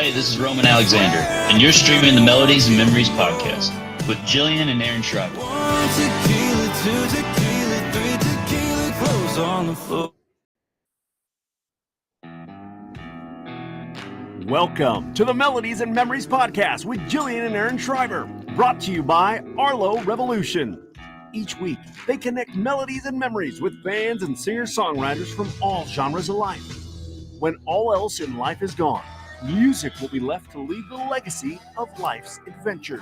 Hey, this is Roman Alexander, and you're streaming the Melodies and Memories podcast with Jillian and Aaron Schreiber. 1 tequila, 2 tequila, 3 tequila, clothes on the floor. Welcome to the Melodies and Memories podcast with Jillian and Aaron Schreiber, brought to you by Arlo Revolution. Each week, they connect melodies and memories with fans and singer-songwriters from all genres of life. When all else in life is gone, music will be left to leave the legacy of life's adventures.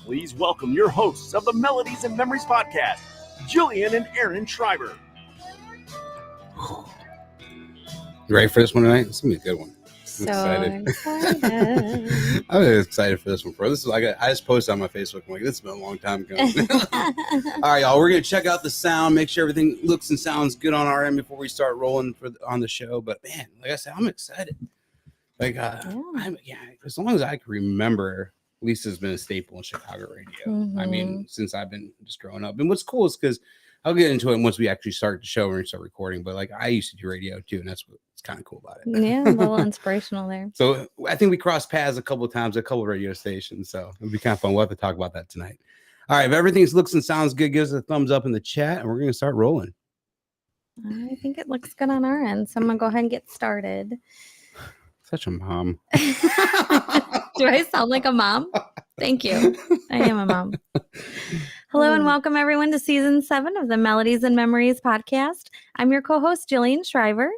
Please welcome your hosts of the Melodies and Memories podcast, Jillian and Aaron Schreiber. You ready for this one tonight? It's gonna be a good one. I'm excited. I was excited for this one. This is like I just posted on my Facebook. I'm like, this has been a long time coming. All right, y'all. We're gonna check out the sound, make sure everything looks and sounds good on our end before we start rolling on the show. But man, like I said, I'm excited. Like, as long as I can remember, Lisa's been a staple in Chicago radio. Mm-hmm. I mean, since I've been just growing up. And what's cool is because I'll get into it once we actually start the show and start recording. But like, I used to do radio too, and that's what's kind of cool about it. Yeah, a little inspirational there. So I think we crossed paths a couple of times, a couple of radio stations. So it'll be kind of fun. We'll have to talk about that tonight. All right, if everything looks and sounds good, give us a thumbs up in the chat, and we're going to start rolling. I think it looks good on our end, so I'm going to go ahead and get started. Such a mom. Do I sound like a mom? Thank you. I am a mom. Hello and welcome everyone to season 7 of the Melodies and Memories podcast. I'm your co-host, Jillian Schreiber.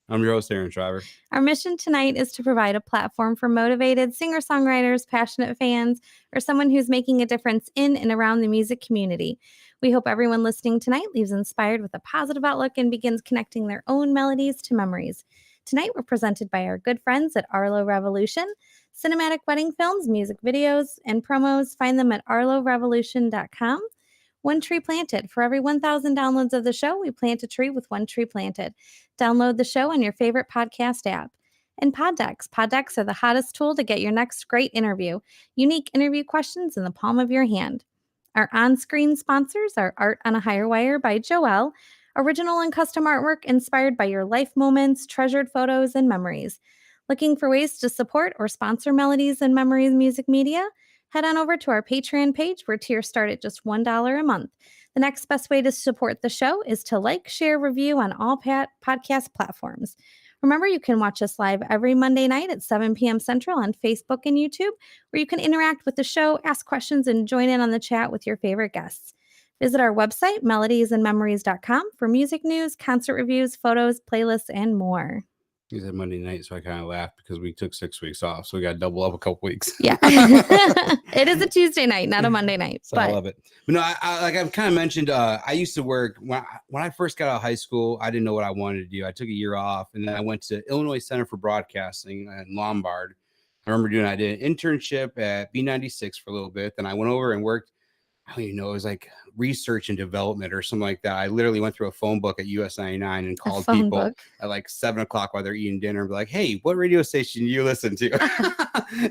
I'm your host, Aaron Schreiber. Our mission tonight is to provide a platform for motivated singer-songwriters, passionate fans, or someone who's making a difference in and around the music community. We hope everyone listening tonight leaves inspired with a positive outlook and begins connecting their own melodies to memories. Tonight, we're presented by our good friends at Arlo Revolution. Cinematic wedding films, music videos, and promos, find them at arlorevolution.com. One tree planted. For every 1,000 downloads of the show, we plant a tree with one tree planted. Download the show on your favorite podcast app. And pod decks. Pod decks are the hottest tool to get your next great interview. Unique interview questions in the palm of your hand. Our on-screen sponsors are Art on a Higher Wire by Joelle. Original and custom artwork inspired by your life moments, treasured photos, and memories. Looking for ways to support or sponsor Melodies and Memories music media? Head on over to our Patreon page where tiers start at just $1 a month. The next best way to support the show is to like, share, review on all podcast platforms. Remember, you can watch us live every Monday night at 7 p.m. Central on Facebook and YouTube, where you can interact with the show, ask questions, and join in on the chat with your favorite guests. Visit our website, melodiesandmemories.com, for music news, concert reviews, photos, playlists, and more. You said Monday night, so I kind of laughed because we took 6 weeks off, so we got to double up a couple weeks. Yeah. It is a Tuesday night, not a Monday night. So I love it. But no, I like I've kind of mentioned, I used to work, when I first got out of high school, I didn't know what I wanted to do. I took a year off, and then I went to Illinois Center for Broadcasting in Lombard. I remember I did an internship at B96 for a little bit. Then I went over and worked, I don't even know, it was like research and development or something like that. I literally went through a phone book at US99 and called people at like 7 o'clock while they're eating dinner and be like, hey, what radio station do you listen to?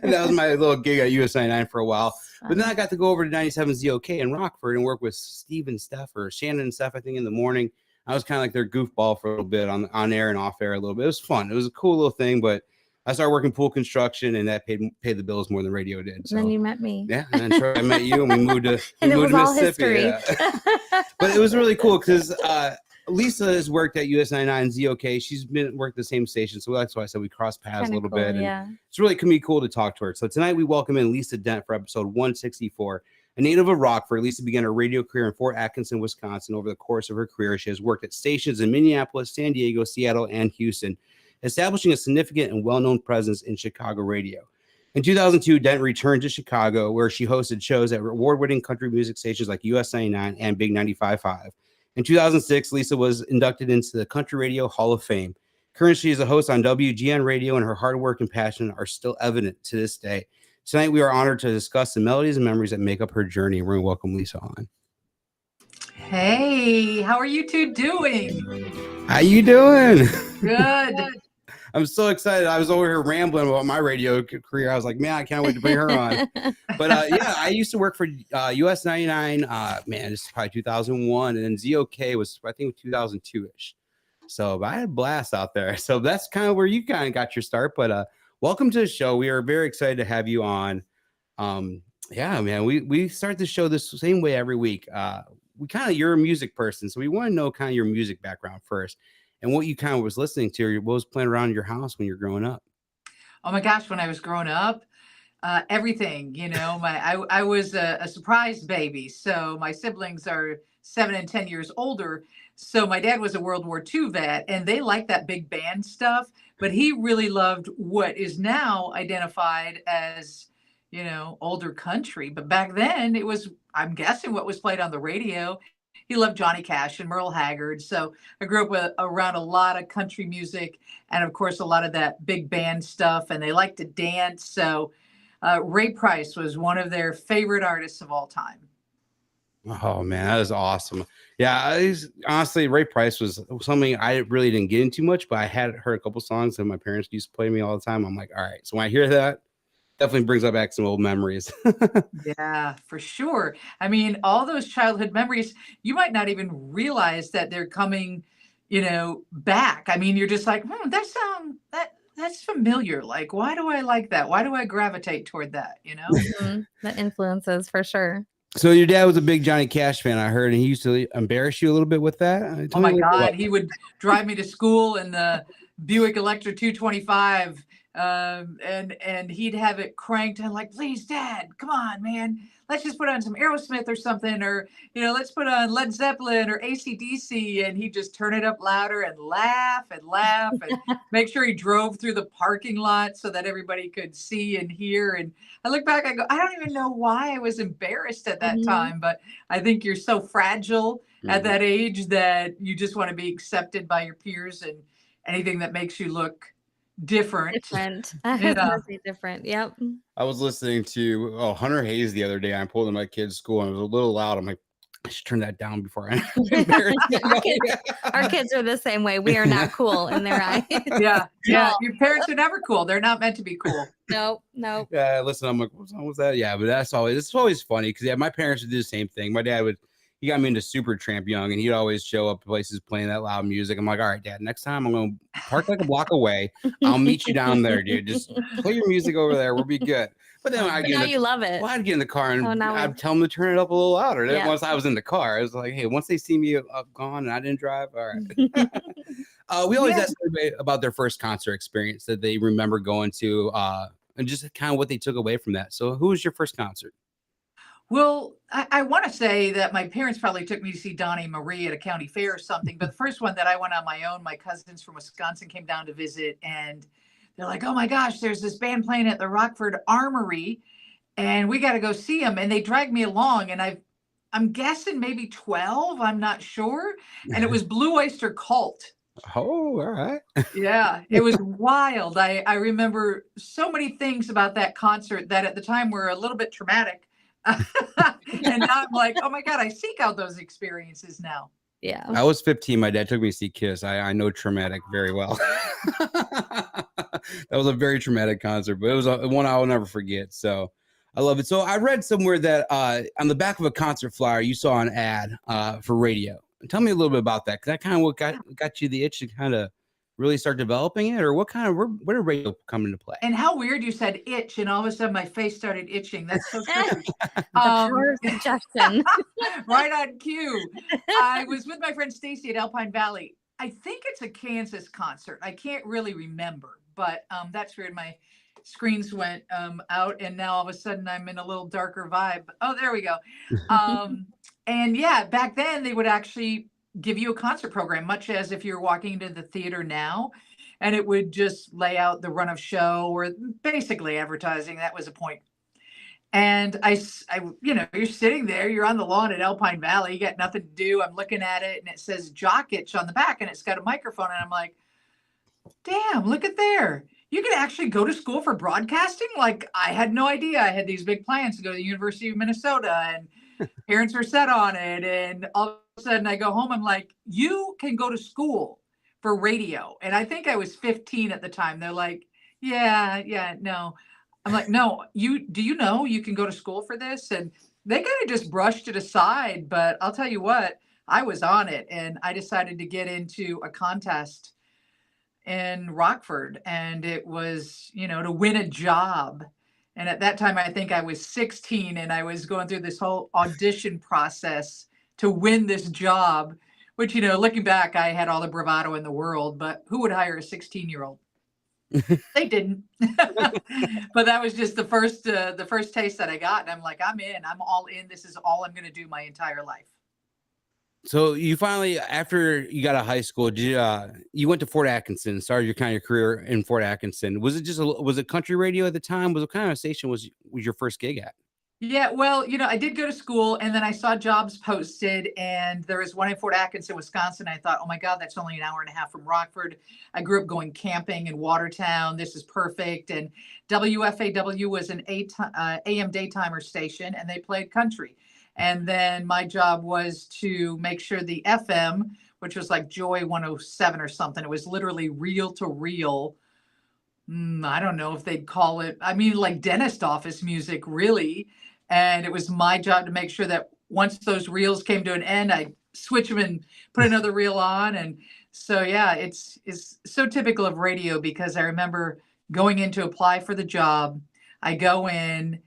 And that was my little gig at US99 for a while. But then I got to go over to 97 ZOK in Rockford and work with Steve and Steph, or Shannon and Steph, I think, in the morning. I was kind of like their goofball for a little bit on air and off air a little bit. It was fun. It was a cool little thing, but I started working pool construction, and that paid the bills more than radio did. So. And then you met me. Yeah, and then I met you, and we moved to and it was all Mississippi. history. Yeah. But it was really cool because Lisa has worked at US99 and ZOK. She's worked the same station, so that's why I said we crossed paths Kinda a little cool, bit. Yeah. And it's really can be cool to talk to her. So tonight we welcome in Lisa Dent for episode 164. A native of Rockford, Lisa began her radio career in Fort Atkinson, Wisconsin. Over the course of her career, she has worked at stations in Minneapolis, San Diego, Seattle, and Houston, establishing a significant and well-known presence in Chicago radio. In 2002, Dent returned to Chicago, where she hosted shows at award-winning country music stations like US99 and Big 95.5. In 2006, Lisa was inducted into the Country Radio Hall of Fame. Currently, she is a host on WGN Radio, and her hard work and passion are still evident to this day. Tonight, we are honored to discuss the melodies and memories that make up her journey. We're going to welcome Lisa on. Hey, how are you two doing? How you doing? Good. I'm so excited. I was over here rambling about my radio career. I was like, man, I can't wait to bring her on. But yeah, I used to work for US99. Man, this is probably 2001. And then ZOK was, I think, 2002-ish. So I had a blast out there. So that's kind of where you kind of got your start. But welcome to the show. We are very excited to have you on. Yeah, man, we start the show the same way every week. You're a music person, so we want to know kind of your music background first and what you kind of was listening to, or what was playing around your house when you're growing up. Oh my gosh, when I was growing up, everything, I was a surprise baby. So my siblings are 7 and 10 years older. So my dad was a World War II vet, and they liked that big band stuff, but he really loved what is now identified as, older country. But back then it was, I'm guessing, what was played on the radio. He loved Johnny Cash and Merle Haggard. So I grew up around a lot of country music and, of course, a lot of that big band stuff. And they liked to dance. So Ray Price was one of their favorite artists of all time. Oh, man, that is awesome. Yeah, honestly, Ray Price was something I really didn't get into much, but I had heard a couple songs that my parents used to play me all the time. I'm like, all right. So when I hear that, definitely brings back some old memories. Yeah, for sure. I mean, all those childhood memories, you might not even realize that they're coming, back. I mean, you're just like, that's familiar. Like, why do I like that? Why do I gravitate toward that? The influences for sure. So your dad was a big Johnny Cash fan, I heard, and he used to embarrass you a little bit with that. Oh my God, he would drive me to school in the Buick Electra 225. And he'd have it cranked and like, please, Dad, come on, man, let's just put on some Aerosmith or something, or let's put on Led Zeppelin or AC/DC, and he'd just turn it up louder and laugh and make sure he drove through the parking lot so that everybody could see and hear. And I look back, I go, I don't even know why I was embarrassed at that time, but I think you're so fragile at that age that you just want to be accepted by your peers, and anything that makes you look different. Different. Yep. I was listening to Hunter Hayes the other day. I pulled in my kid's school and it was a little loud. I'm like, I should turn that down before I Our kids are the same way. We are not cool in their eyes. Yeah. Your parents are never cool. They're not meant to be cool. Nope. Yeah, listen, I'm like, what song was that? Yeah, but it's always funny because my parents would do the same thing. My dad he got me into Supertramp young, and he'd always show up to places playing that loud music. I'm like, all right, Dad, next time I'm going to park like a block away. I'll meet you down there, dude. Just play your music over there. We'll be good. But then you love it. Well, I'd get in the car and I'd tell them to turn it up a little louder. Yeah. Once I was in the car, I was like, hey, once they see me gone and I didn't drive, all right. We always ask everybody about their first concert experience that they remember going to, and just kind of what they took away from that. So who was your first concert? Well, I want to say that my parents probably took me to see Donnie Marie at a county fair or something. But the first one that I went on my own, my cousins from Wisconsin came down to visit, and they're like, oh my gosh, there's this band playing at the Rockford Armory, and we got to go see them. And they dragged me along, and I'm guessing maybe 12, I'm not sure. And it was Blue Oyster Cult. Oh, all right. Yeah, it was wild. I remember so many things about that concert that at the time were a little bit traumatic. And now I'm like, oh my God, I seek out those experiences now. Yeah. I was 15. My dad took me to see Kiss. I know traumatic very well. That was a very traumatic concert, but it was one I will never forget. So I love it. So I read somewhere that on the back of a concert flyer, you saw an ad for radio. Tell me a little bit about that, because that kind of what got you the itch to kind of really start developing it, or where did radio come into play? And how weird you said itch, and all of a sudden my face started itching. That's so true. Suggestion. Right on cue. I was with my friend Stacy at Alpine Valley. I think it's a Kansas concert. I can't really remember, but that's weird. My screens went out, and now all of a sudden I'm in a little darker vibe. Oh, there we go. And yeah, back then they would actually give you a concert program, much as if you're walking into the theater now, and it would just lay out the run of show, or basically advertising. That was the point. And I, you're sitting there, you're on the lawn at Alpine Valley, you got nothing to do. I'm looking at it, and it says Jock Itch on the back, and it's got a microphone, and I'm like, damn, look at there. You could actually go to school for broadcasting. Like, I had no idea I had these big plans to go to the University of Minnesota, and parents were set on it. And all of a sudden I go home, I'm like, you can go to school for radio. And I think I was 15 at the time. They're like, yeah, no. I'm like, no, do you know you can go to school for this? And they kind of just brushed it aside. But I'll tell you what, I was on it, and I decided to get into a contest in Rockford, and it was, to win a job. And at that time, I think I was 16, and I was going through this whole audition process to win this job, which, looking back, I had all the bravado in the world, but who would hire a 16-year-old? They didn't. But that was just the first taste that I got. And I'm like, I'm in, I'm all in. This is all I'm going to do my entire life. So you finally, after you got out of high school, did you went to Fort Atkinson, started your career in Fort Atkinson. Was it was it country radio at the time? What kind of station was your first gig at? Yeah, well, I did go to school, and then I saw jobs posted, and there was one in Fort Atkinson, Wisconsin. I thought, oh my God, that's only an hour and a half from Rockford. I grew up going camping in Watertown. This is perfect. And WFAW was an AM daytimer station, and they played country. And then my job was to make sure the FM, which was like Joy 107 or something, it was literally reel to reel. I don't know if they'd call it, like dentist office music, really. And it was my job to make sure that once those reels came to an end, I switch them and put another reel on. And so, yeah, it's so typical of radio, because I remember going in to apply for the job. I go in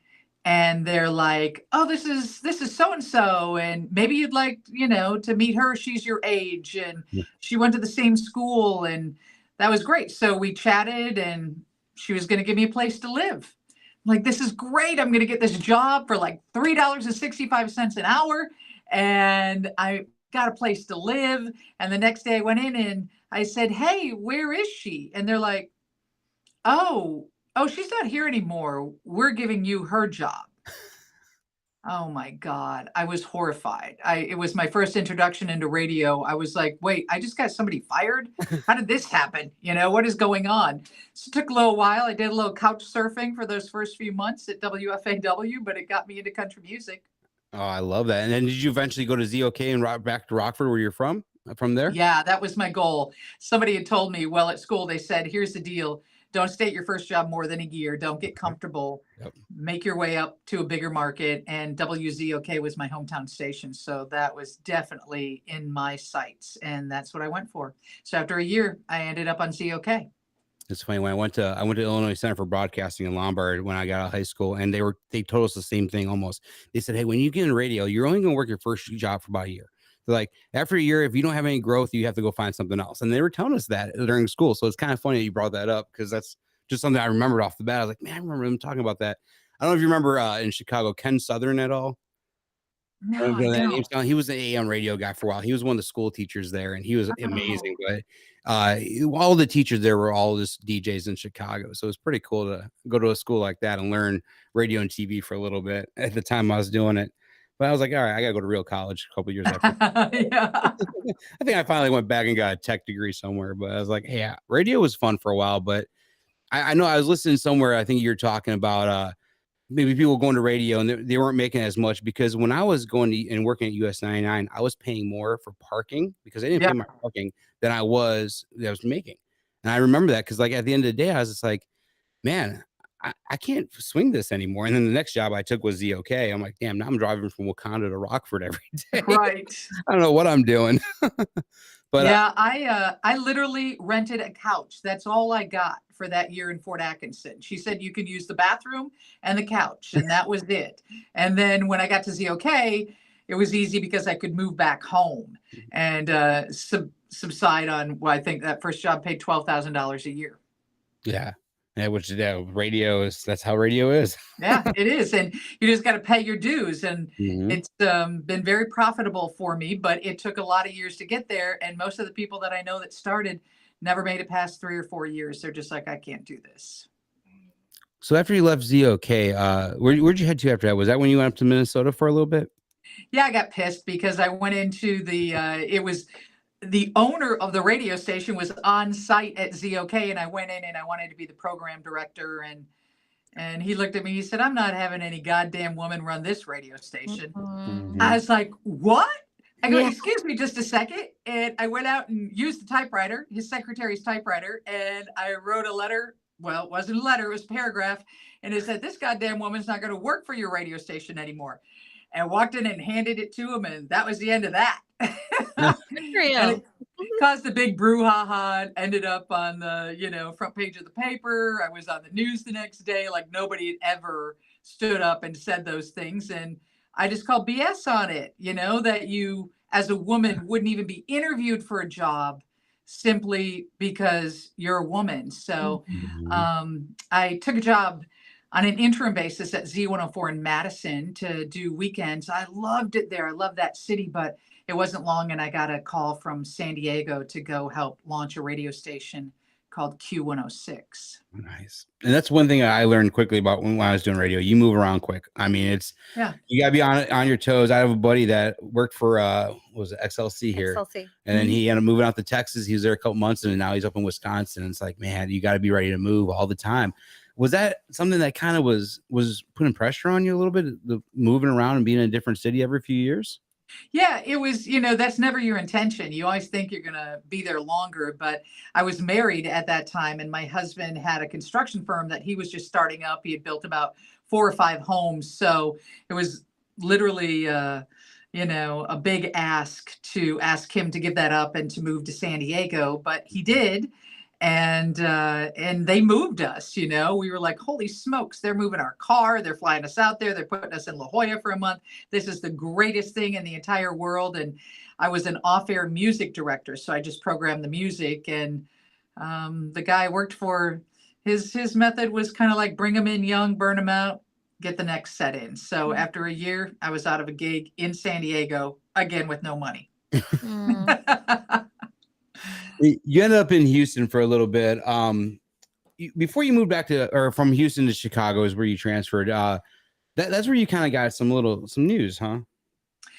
and they're like, oh, this is so-and-so. And maybe you'd like, to meet her. She's your age and she went to the same school. And that was great. So we chatted, and she was going to give me a place to live. I'm like, this is great. I'm going to get this job for like $3.65 an hour. And I got a place to live. And the next day I went in and I said, hey, where is she? And they're like, oh, she's not here anymore. We're giving you her job. Oh my God. I was horrified. It was my first introduction into radio. I was like, wait, I just got somebody fired? How did this happen? What is going on? So it took a little while. I did a little couch surfing for those first few months at WFAW, but it got me into country music. Oh, I love that. And then did you eventually go to ZOK and back to Rockford, where you're from there? Yeah, that was my goal. Somebody had told me, well, at school, they said, here's the deal. Don't stay at your first job more than a year. Don't get comfortable. Yep. Make your way up to a bigger market. And WZOK was my hometown station. So that was definitely in my sights. And that's what I went for. So after a year, I ended up on ZOK. It's funny, when I went to Illinois Center for Broadcasting in Lombard when I got out of high school, and they told us the same thing almost. They said, hey, when you get in radio, you're only going to work your first job for about a year. They're like, after a year, if you don't have any growth, you have to go find something else. And they were telling us that during school. So it's kind of funny that you brought that up, because that's just something I remembered off the bat. I was like, man, I remember them talking about that. I don't know if you remember in Chicago, Ken Southern at all. No, he was an AM radio guy for a while. He was one of the school teachers there, and he was amazing. But all the teachers there were all just DJs in Chicago. So it was pretty cool to go to a school like that and learn radio and TV for a little bit at the time I was doing it. But I was like, all right, I got to go to real college a couple of years after. Yeah. I think I finally went back and got a tech degree somewhere. But I was like, hey, radio was fun for a while. But I know I was listening somewhere. I think you're talking about maybe people going to radio and they weren't making as much, because when I was going to and working at US99, I was paying more for parking, because I didn't pay my parking, than I was making. And I remember that, because like at the end of the day, I was just like, man, I can't swing this anymore. And then the next job I took was ZOK. I'm like, damn, now I'm driving from Wakanda to Rockford every day. Right. I don't know what I'm doing. But yeah, I literally rented a couch. That's all I got for that year in Fort Atkinson. She said you can use the bathroom and the couch, and that was it. And then when I got to ZOK, it was easy because I could move back home and subside on, well, I think that first job paid $12,000 a year. Yeah. Yeah, which radio is, that's how radio is. Yeah, it is. And you just got to pay your dues. And it's been very profitable for me, but it took a lot of years to get there. And most of the people that I know that started never made it past 3 or 4 years. They're just like, I can't do this. So after you left ZOK, where'd you head to after that? Was that when you went up to Minnesota for a little bit? Yeah, I got pissed because I went into the owner of the radio station was on site at ZOK, and I went in and I wanted to be the program director, and he looked at me, he said, I'm not having any goddamn woman run this radio station. I was like, what? I go, excuse me just a second. And I went out and used the typewriter, his secretary's typewriter, and I wrote a letter. Well, it wasn't a letter, it was a paragraph. And it said, this goddamn woman's not going to work for your radio station anymore. And I walked in and handed it to him, and that was the end of that. Good for you. And it caused a big brouhaha. Ended up on the front page of the paper. I was on the news the next day. Like nobody had ever stood up and said those things, and I just called BS on it. That you as a woman wouldn't even be interviewed for a job simply because you're a woman. So I took a job on an interim basis at Z104 in Madison to do weekends. I loved it there. I love that city, but it wasn't long and I got a call from San Diego to go help launch a radio station called Q106. Nice. And that's one thing I learned quickly about when I was doing radio. You move around quick. I mean, you gotta be on your toes. I have a buddy that worked for what was it, XLC here. XLC. And then he ended up moving out to Texas. He was there a couple months and now he's up in Wisconsin. And it's like, man, you gotta be ready to move all the time. Was that something that kind of was putting pressure on you a little bit, the moving around and being in a different city every few years? Yeah, it was, that's never your intention. You always think you're going to be there longer, but I was married at that time and my husband had a construction firm that he was just starting up. He had built about 4 or 5 homes. So it was literally, a big ask to ask him to give that up and to move to San Diego, but he did. And they moved us, we were like, holy smokes, they're moving our car. They're flying us out there. They're putting us in La Jolla for a month. This is the greatest thing in the entire world. And I was an off-air music director. So I just programmed the music and the guy I worked for, his method was kind of like bring them in young, burn them out, get the next set in. So after a year, I was out of a gig in San Diego again with no money. You ended up in Houston for a little bit. Before you moved back from Houston to Chicago is where you transferred. That's where you kind of got some news, huh?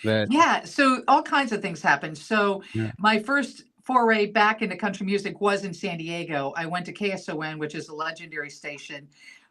Yeah. So all kinds of things happened. So my first foray back into country music was in San Diego. I went to KSON, which is a legendary station,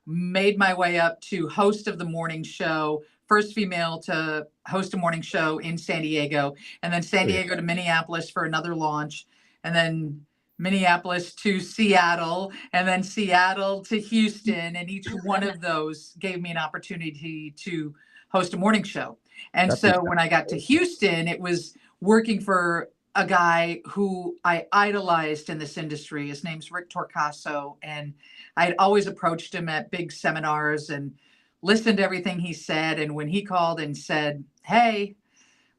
made my way up to host of the morning show, first female to host a morning show in San Diego, and then San Diego to Minneapolis for another launch. And then Minneapolis to Seattle, and then Seattle to Houston. And each one of those gave me an opportunity to host a morning show. And so when I got to Houston, it was working for a guy who I idolized in this industry. His name's Rick Torcaso. And I had always approached him at big seminars and listened to everything he said. And when he called and said, hey,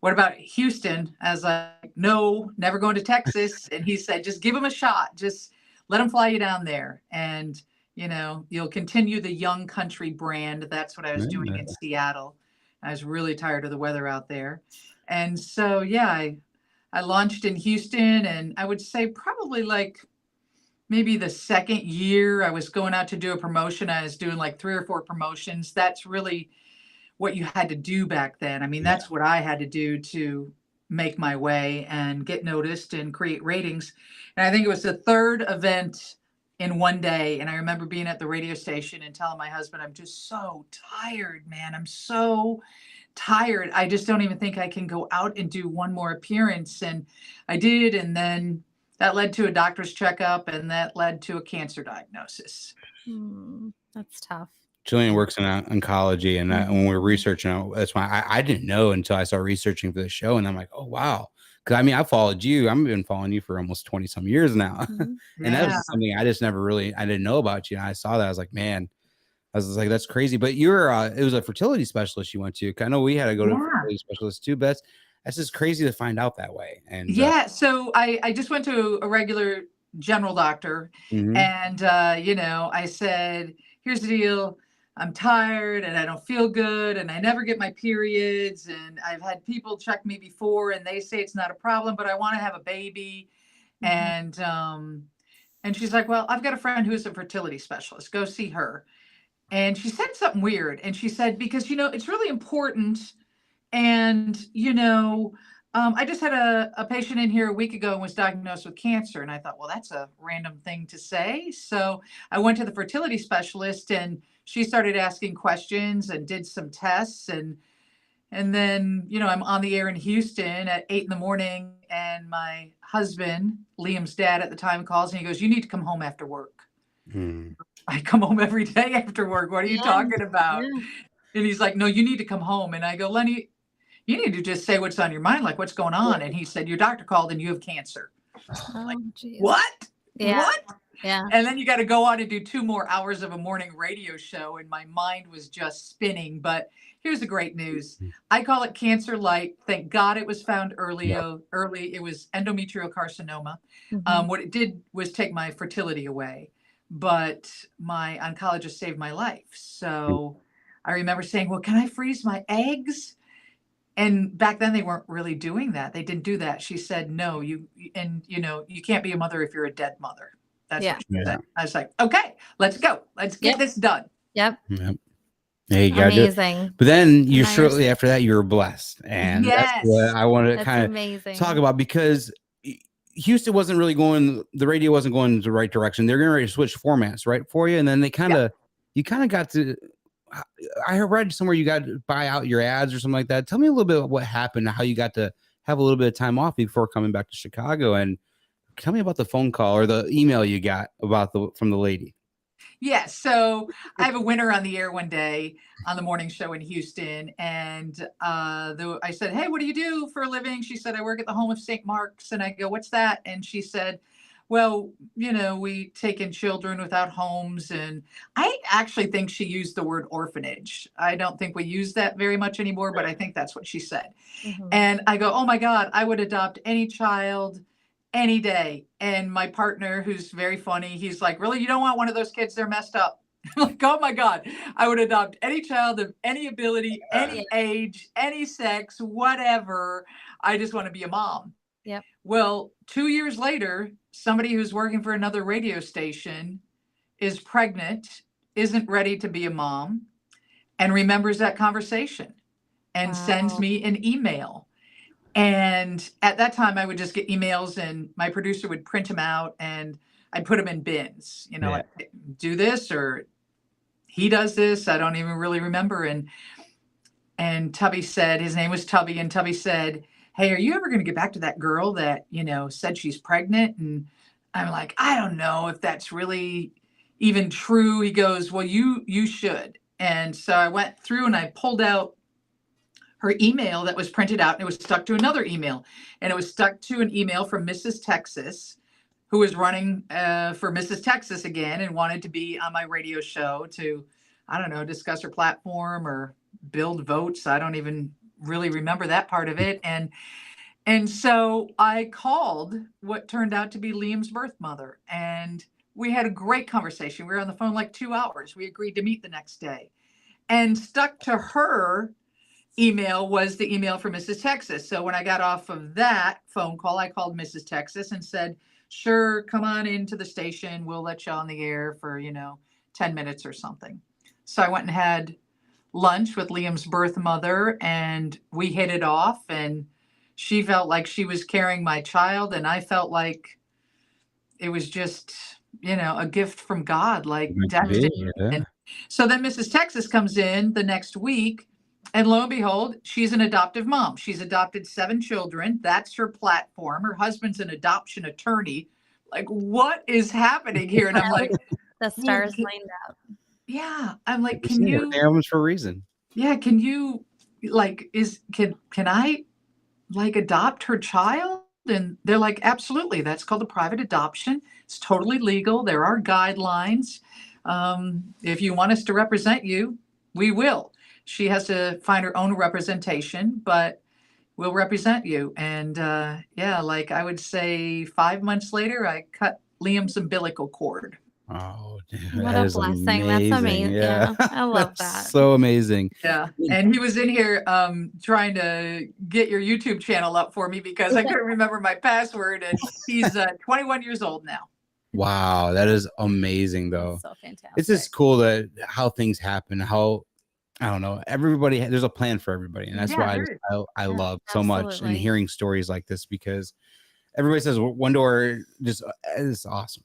what about Houston? I was like, no, never going to Texas. And he said, just give him a shot. Just let him fly you down there. And, you'll continue the young country brand. That's what I was doing in Seattle. I was really tired of the weather out there. And so, I launched in Houston, and I would say probably like maybe the second year I was going out to do a promotion. I was doing like 3 or 4 promotions. That's really what you had to do back then. I mean, that's what I had to do to make my way and get noticed and create ratings. And I think it was the 3rd event in one day. And I remember being at the radio station and telling my husband, I'm just so tired, man. I'm so tired. I just don't even think I can go out and do one more appearance. And I did. And then that led to a doctor's checkup, and that led to a cancer diagnosis. That's tough. Jillian works in oncology, and when we were researching, that's why I didn't know until I started researching for the show, and I'm like, oh wow, because I mean I followed you. I've been following you for almost 20 some years now, and that was something I just never really I didn't know about you. And I saw that I was like, man, I was like, that's crazy. But you're it was a fertility specialist you went to. I know we had to go to a fertility specialist too, but that's just crazy to find out that way. And so I just went to a regular general doctor, and I said, here's the deal. I'm tired and I don't feel good and I never get my periods, and I've had people check me before and they say it's not a problem, but I want to have a baby. And she's like, well, I've got a friend who's a fertility specialist. Go see her. And she said something weird. And she said, because, it's really important. And, I just had a patient in here a week ago and was diagnosed with cancer. And I thought, well, that's a random thing to say. So I went to the fertility specialist, and she started asking questions and did some tests. And then, I'm on the air in Houston at 8 a.m. and my husband, Liam's dad at the time, calls and he goes, you need to come home after work. I come home every day after work. What are you talking about? And he's like, no, you need to come home. And I go, Lenny, you need to just say what's on your mind, like what's going on. And he said, your doctor called and you have cancer. Oh, Like, geez. what? Yeah. What? Yeah. And then you got to go on and do 2 more hours of a morning radio show. And my mind was just spinning. But here's the great news. I call it cancer light. Thank God it was found early. It was endometrial carcinoma. Mhm. What it did was take my fertility away. But my oncologist saved my life. So I remember saying, well, can I freeze my eggs? And back then they weren't really doing that. They didn't do that. She said, no, you can't be a mother if you're a dead mother. That's what she said. I was like, okay, let's go. Let's get this done. Yep. Yep. There you go. Amazing. But then you Nice. shortly after that, you were blessed. And that's what I want to That's kind of amazing. talk about, because Houston wasn't really going, the radio wasn't going in the right direction. They're getting ready to switch formats, right, for you. And then they you kind of got to, I read somewhere you got to buy out your ads or something like that. Tell me a little bit about what happened, how you got to have a little bit of time off before coming back to Chicago. And tell me about the phone call or the email you got from the lady. Yes. So I have a winner on the air one day on the morning show in Houston. And I said, hey, what do you do for a living? She said, I work at the Home of St. Mark's. And I go, what's that? And she said, well, we take in children without homes. And I actually think she used the word orphanage. I don't think we use that very much anymore, but I think that's what she said. Mm-hmm. And I go, oh my God, I would adopt any child any day. And my partner, who's very funny, he's like, really? You don't want one of those kids? They're messed up. I'm like, oh my God, I would adopt any child of any ability, any age, any sex, whatever. I just want to be a mom. Yep. Well, 2 years later, somebody who's working for another radio station is pregnant, isn't ready to be a mom, and remembers that conversation and sends me an email. And at that time, I would just get emails and my producer would print them out and I'd put them in bins, like, do this or he does this. I don't even really remember. And Tubby said, his name was Tubby, and Tubby said, hey, are you ever going to get back to that girl that, said she's pregnant? And I'm like, I don't know if that's really even true. He goes, well, you should. And so I went through and I pulled out her email that was printed out, and it was stuck to another email, and it was stuck to an email from Mrs. Texas, who was running for Mrs. Texas again and wanted to be on my radio show to, I don't know, discuss her platform or build votes. I don't even really remember that part of it. And so I called what turned out to be Liam's birth mother, and we had a great conversation. We were on the phone like 2 hours. We agreed to meet the next day, and stuck to her email was the email for Mrs. Texas. So when I got off of that phone call, I called Mrs. Texas and said, sure, come on into the station. We'll let you on the air for, 10 minutes or something. So I went and had lunch with Liam's birth mother, and we hit it off, and she felt like she was carrying my child, and I felt like it was just, a gift from God, like destiny. And so then Mrs. Texas comes in the next week, and lo and behold, she's an adoptive mom. She's adopted 7 children. That's her platform. Her husband's an adoption attorney. Like, what is happening here? And I'm like, the stars lined up. Yeah. I'm like, can you? Happens for a reason. Yeah. Can you, like, can I, like, adopt her child? And they're like, absolutely. That's called a private adoption. It's totally legal. There are guidelines. If you want us to represent you, we will. She has to find her own representation, but we'll represent you. And like I would say 5 months later, I cut Liam's umbilical cord. Oh, what a blessing. Amazing. That's amazing. Yeah. I love that. So amazing. Yeah. And he was in here trying to get your YouTube channel up for me because I couldn't remember my password. And he's 21 years old now. Wow. That is amazing, though. So fantastic. It's just cool that how things happen, how, I don't know, everybody, there's a plan for everybody. And that's why I love so much and hearing stories like this, because everybody says one door just is awesome.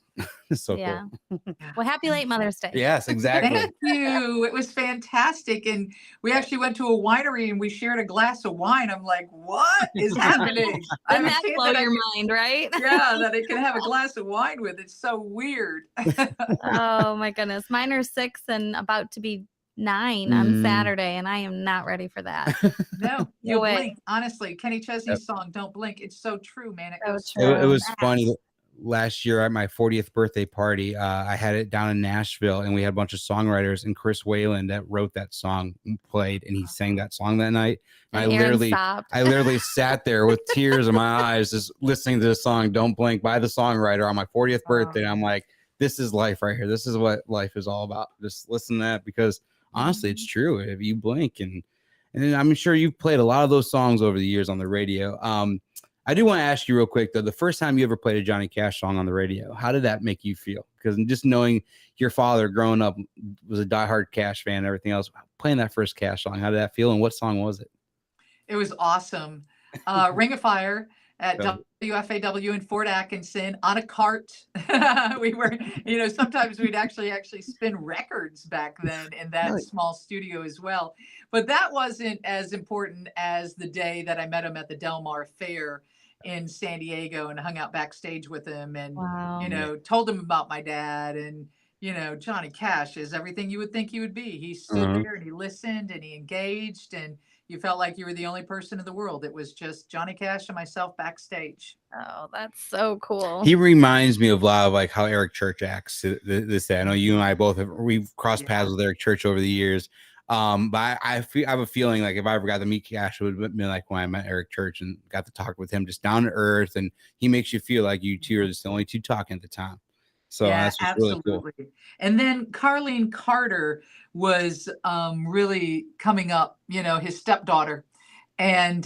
It's so cool. Well, happy late Mother's Day. Yes, exactly. Thank you. It was fantastic. And we actually went to a winery and we shared a glass of wine. I'm like, what is happening? Doesn't that blow your mind, right? Yeah, that I can have a glass of wine with. It's so weird. Oh my goodness. Mine are 6 and about to be 9 on Saturday, and I am not ready for that. No, you'll way. blink. Honestly, Kenny Chesney's song, Don't Blink. It's so true, man. It So goes true. It was fast. funny. Last year at my 40th birthday party, I had it down in Nashville, and we had a bunch of songwriters, and Chris Whalen that wrote that song played, and he sang that song that night. And I literally sat there with tears in my eyes, just listening to the song "Don't Blink" by the songwriter on my 40th birthday. And I'm like, this is life right here. This is what life is all about. Just listen to that, because honestly, it's true. If you blink, and I'm sure you've played a lot of those songs over the years on the radio. I do want to ask you real quick, though, the first time you ever played a Johnny Cash song on the radio, how did that make you feel? Because just knowing your father growing up was a diehard Cash fan and everything else, playing that first Cash song, how did that feel, and what song was it? It was awesome. Ring of Fire at WFAW in Fort Atkinson on a cart. We were, sometimes we'd actually spin records back then in that small studio as well. But that wasn't as important as the day that I met him at the Del Mar Fair in San Diego and hung out backstage with him and, told him about my dad. And, Johnny Cash is everything you would think he would be. He stood there and he listened and he engaged, and you felt like you were the only person in the world. It was just Johnny Cash and myself backstage. Oh, that's so cool. He reminds me of a lot of like how Eric Church acts this day. I know you and I both we've crossed paths with Eric Church over the years. But I have a feeling like if I ever got to meet Cash, it would have been like when I met Eric Church and got to talk with him, just down to earth, and he makes you feel like you two are just the only two talking at the time. So that's just really cool. And then Carlene Carter was really coming up, his stepdaughter, and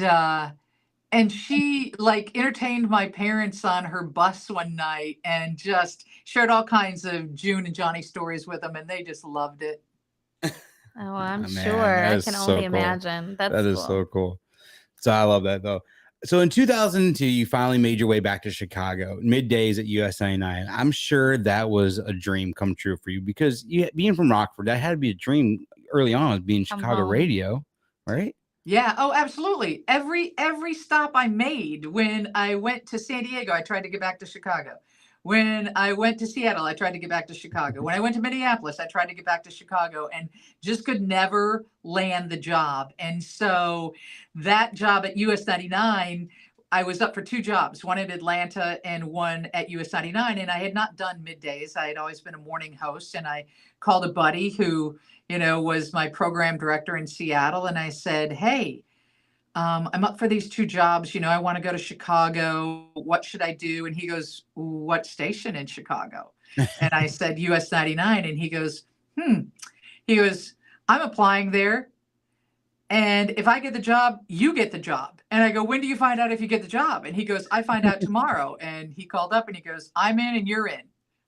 she like entertained my parents on her bus one night and just shared all kinds of June and Johnny stories with them, and they just loved it. Oh, I'm sure. I can only imagine. That is so cool. So I love that, though. So in 2002, you finally made your way back to Chicago, middays at US99. I'm sure that was a dream come true for you, because being from Rockford, that had to be a dream early on, being Chicago radio, right? Yeah. Oh, absolutely. Every stop I made when I went to San Diego, I tried to get back to Chicago. When I went to Seattle, I tried to get back to Chicago. When I went to Minneapolis, I tried to get back to Chicago and just could never land the job. And so that job at US99, I was up for 2 jobs, one at Atlanta and one at US99. And I had not done middays. I had always been a morning host. And I called a buddy who, was my program director in Seattle. And I said, hey, I'm up for these 2 jobs. I want to go to Chicago. What should I do? And he goes, what station in Chicago? And I said, US99. And he goes, I'm applying there. And if I get the job, you get the job. And I go, when do you find out if you get the job? And he goes, I find out tomorrow. And he called up and he goes, I'm in and you're in.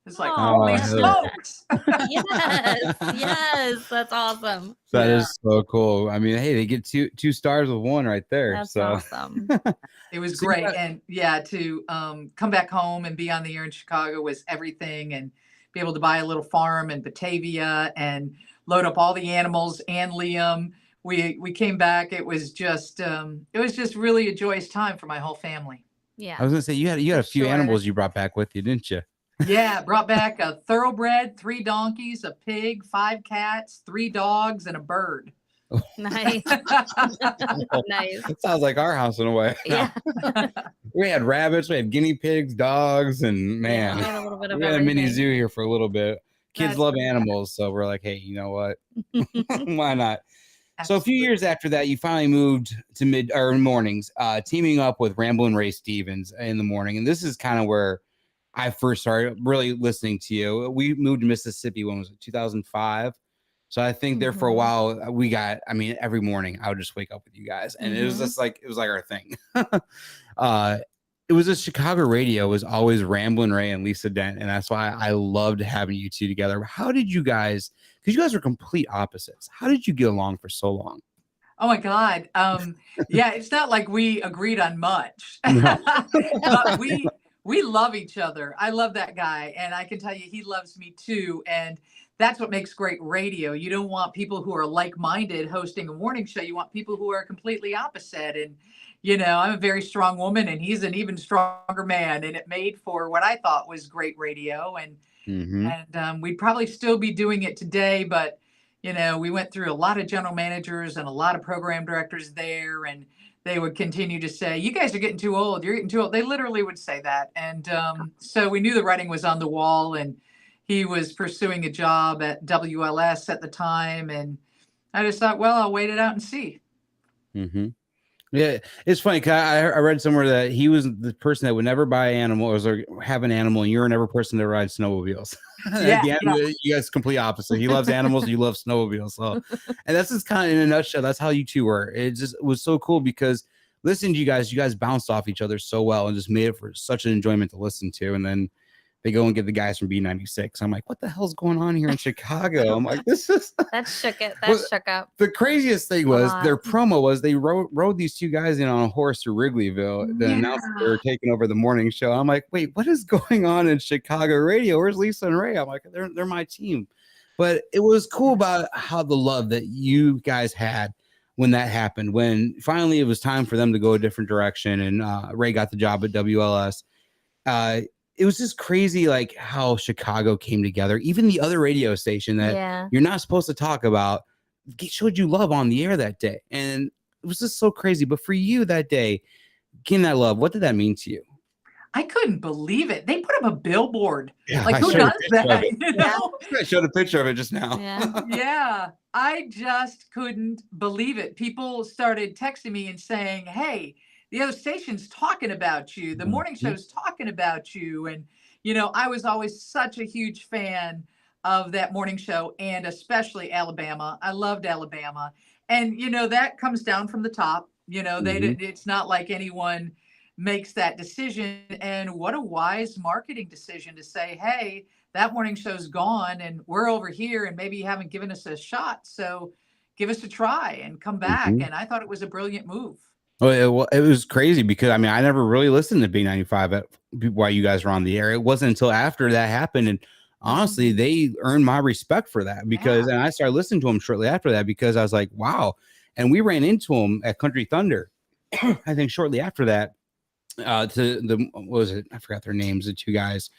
It's like, holy smokes. Yes, that's awesome. That is so cool. I mean, hey, they get two stars with 1 right there. That's awesome. It was great. And to come back home and be on the air in Chicago was everything, and be able to buy a little farm in Batavia and load up all the animals and Liam. We came back. It was just really a joyous time for my whole family. Yeah. I was gonna say you had a few animals you brought back with you, didn't you? Yeah, brought back a thoroughbred, 3 donkeys, a pig, 5 cats, 3 dogs, and a bird. Nice. Nice. It sounds like our house in a way. Yeah. We had rabbits, we had guinea pigs, dogs, and man, we had a little bit of we had a mini everything. zoo here for a little bit. Kids love animals, so we're like, hey, you know what? Why not? So a few years after that, you finally moved to mornings, teaming up with Ramblin' Ray Stevens in the morning. And this is kind of where I first started really listening to you. We moved to Mississippi, when was it, 2005? So I think there for a while every morning I would just wake up with you guys, and it was just like our thing. It was a Chicago radio. It was always Ramblin' Ray and Lisa Dent, and that's why I loved having you two together. How did you guys? Because you guys are complete opposites. How did you get along for so long? Oh my God. Yeah, it's not like we agreed on much, but we love each other. I love that guy, and I can tell you he loves me too. And that's what makes great radio. You don't want people who are like-minded hosting a morning show. You want people who are completely opposite. And, I'm a very strong woman, and he's an even stronger man. And it made for what I thought was great radio. And we'd probably still be doing it today, but we went through a lot of general managers and a lot of program directors there, and they would continue to say, "You guys are getting too old. You're getting too old." They literally would say that. And so we knew the writing was on the wall, and he was pursuing a job at WLS at the time. And I just thought, well, I'll wait it out and see. Mm-hmm. Yeah, it's funny because I read somewhere that he was the person that would never buy an animal or have an animal, and you're never person to ride snowmobiles. Yeah, You guys complete opposite. He loves animals, you love snowmobiles. So, and that's just kind of in a nutshell. That's how you two were. It just was so cool because listening to you guys bounced off each other so well and just made it for such an enjoyment to listen to. And then they go and get the guys from B96. I'm like, what the hell's going on here in Chicago? I'm like, this is That shook it. That shook up. the craziest thing was their promo was they rode these two guys in on a horse to Wrigleyville. The announced they were taking over the morning show. I'm like, wait, what is going on in Chicago radio? Where's Lisa and Ray? I'm like, they're my team. But it was cool about how the love that you guys had when that happened, when finally it was time for them to go a different direction, and Ray got the job at WLS. It was just crazy, like how Chicago came together. Even the other radio station that you're not supposed to talk about showed you love on the air that day. And it was just so crazy. But for you that day, getting that love, what did that mean to you? I couldn't believe it. They put up a billboard. Like, who does that? You know? I showed a picture of it just now. Yeah. I just couldn't believe it. People started texting me and saying, hey, the other station's talking about you. The morning show's talking about you. And, you know, I was always such a huge fan of that morning show, and especially Alabama. I loved Alabama. And, you know, that comes down from the top. You know, it's not like anyone makes that decision. And what a wise marketing decision to say, hey, that morning show's gone and we're over here and maybe you haven't given us a shot. So give us a try and come back. And I thought it was a brilliant move. Well, it was crazy because, I mean, I never really listened to B95 while you guys were on the air. It wasn't until after that happened. And honestly, they earned my respect for that because, and I started listening to them shortly after that because I was like, wow. And we ran into them at Country Thunder, I think shortly after that. To the, what was it? I forgot their names, the two guys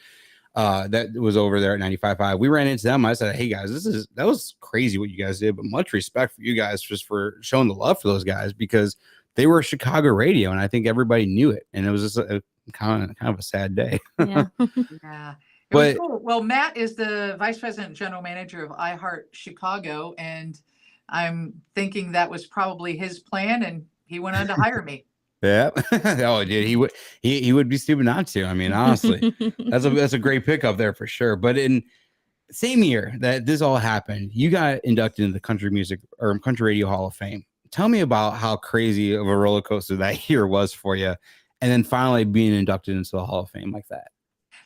that was over there at 95.5. We ran into them. I said, hey guys, that was crazy what you guys did, but much respect for you guys just for showing the love for those guys because they were Chicago radio and I think everybody knew it. And it was just a kind of a sad day. Yeah. But cool. Well, Matt is the vice president general manager of iHeart Chicago, and I'm thinking that was probably his plan, and he went on to hire me. Yeah. Oh, dude, he would be stupid not to. I mean, honestly, that's a great pickup there for sure. But in same year that this all happened, you got inducted into the Country Radio Hall of Fame. Tell me about how crazy of a roller coaster that year was for you, and then finally being inducted into the Hall of Fame like that.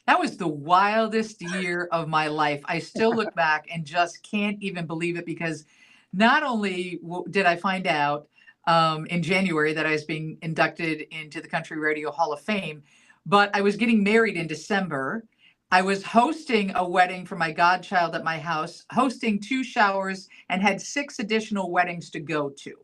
That was the wildest year of my life. I still look back and just can't even believe it because not only did I find out in January that I was being inducted into the Country Radio Hall of Fame, but I was getting married in December. I was hosting a wedding for my godchild at my house, hosting 2 showers, and had 6 additional weddings to go to.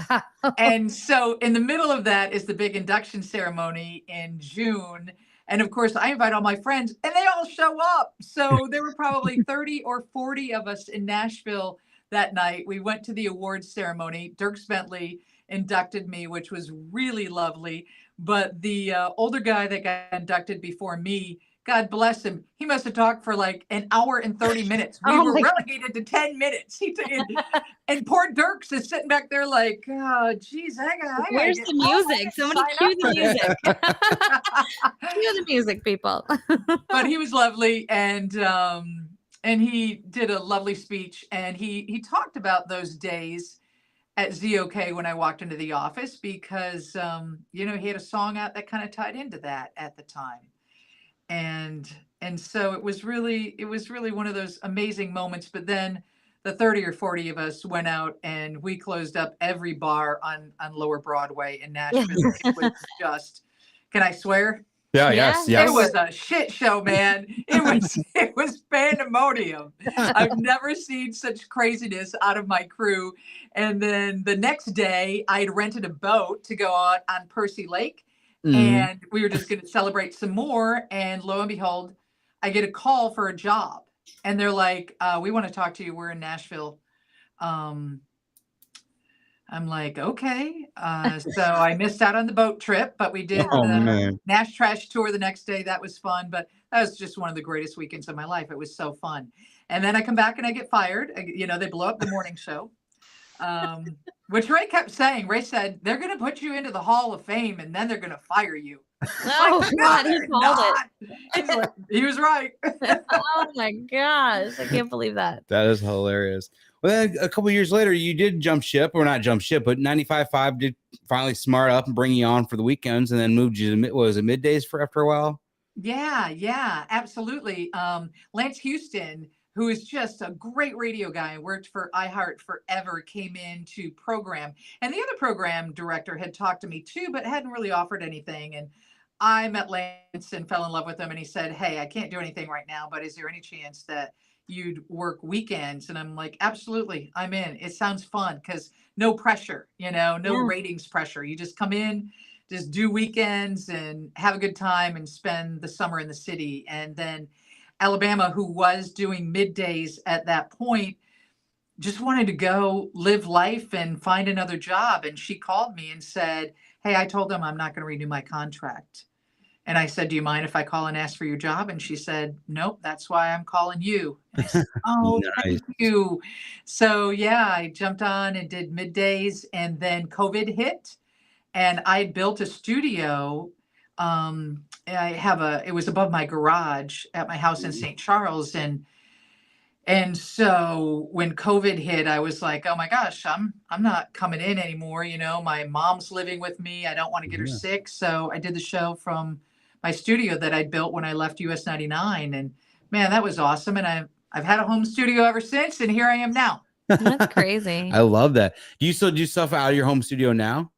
Wow. And so in the middle of that is the big induction ceremony in June. And of course, I invite all my friends and they all show up. So there were probably 30 or 40 of us in Nashville that night. We went to the awards ceremony. Dierks Bentley inducted me, which was really lovely. But the older guy that got inducted before me, God bless him, he must have talked for like an hour and 30 minutes. We were relegated to 10 minutes. And poor Dierks is sitting back there like, oh, geez, where's the music? Somebody cue the music. Cue the music, people. But he was lovely, and he did a lovely speech, and he talked about those days at ZOK when I walked into the office because you know, he had a song out that kind of tied into that at the time. And so it was really one of those amazing moments. But then the 30 or 40 of us went out and we closed up every bar on Lower Broadway in Nashville. It was just, can I swear? Yes. It was a shit show, man. It was pandemonium. I've never seen such craziness out of my crew. And then the next day I had rented a boat to go out on Percy Lake. And we were just going to celebrate some more. And lo and behold, I get a call for a job. And they're like, we want to talk to you. We're in Nashville. I'm like, okay. So I missed out on the boat trip, but we did Oh the man. Nash Trash tour the next day. That was fun, but that was just one of the greatest weekends of my life. It was so fun. And then I come back and I get fired. They blow up the morning show, which Ray kept saying. Ray said, they're going to put you into the Hall of Fame and then they're going to fire you. Oh, God, he called it. He was right. Oh, my gosh. I can't believe that. That is hilarious. Well, then a couple years later, you did jump ship, or not jump ship, but 95.5 did finally smart up and bring you on for the weekends, and then moved you to middays for after a while? Yeah, absolutely. Lance Houston, who is just a great radio guy, worked for iHeart forever, came in to program. And the other program director had talked to me too, but hadn't really offered anything. And I met Lance and fell in love with him. And he said, hey, I can't do anything right now, but is there any chance that you'd work weekends? And I'm like, absolutely, I'm in. It sounds fun because no pressure, no ratings pressure. You just come in, just do weekends and have a good time and spend the summer in the city. And then Alabama, who was doing middays at that point, just wanted to go live life and find another job. And she called me and said, hey, I told them I'm not going to renew my contract. And I said, do you mind if I call and ask for your job? And she said, nope, that's why I'm calling you. And I said, oh, Nice. thank you. So yeah, I jumped on and did middays, and then COVID hit and I built a studio. It was above my garage at my house in St. Charles. And so when COVID hit, I was like, oh my gosh, I'm not coming in anymore. My mom's living with me. I don't want to get her sick. So I did the show from my studio that I built when I left US99. And man, that was awesome. And I've had a home studio ever since. And here I am now. That's crazy. I love that. Do you still do stuff out of your home studio now?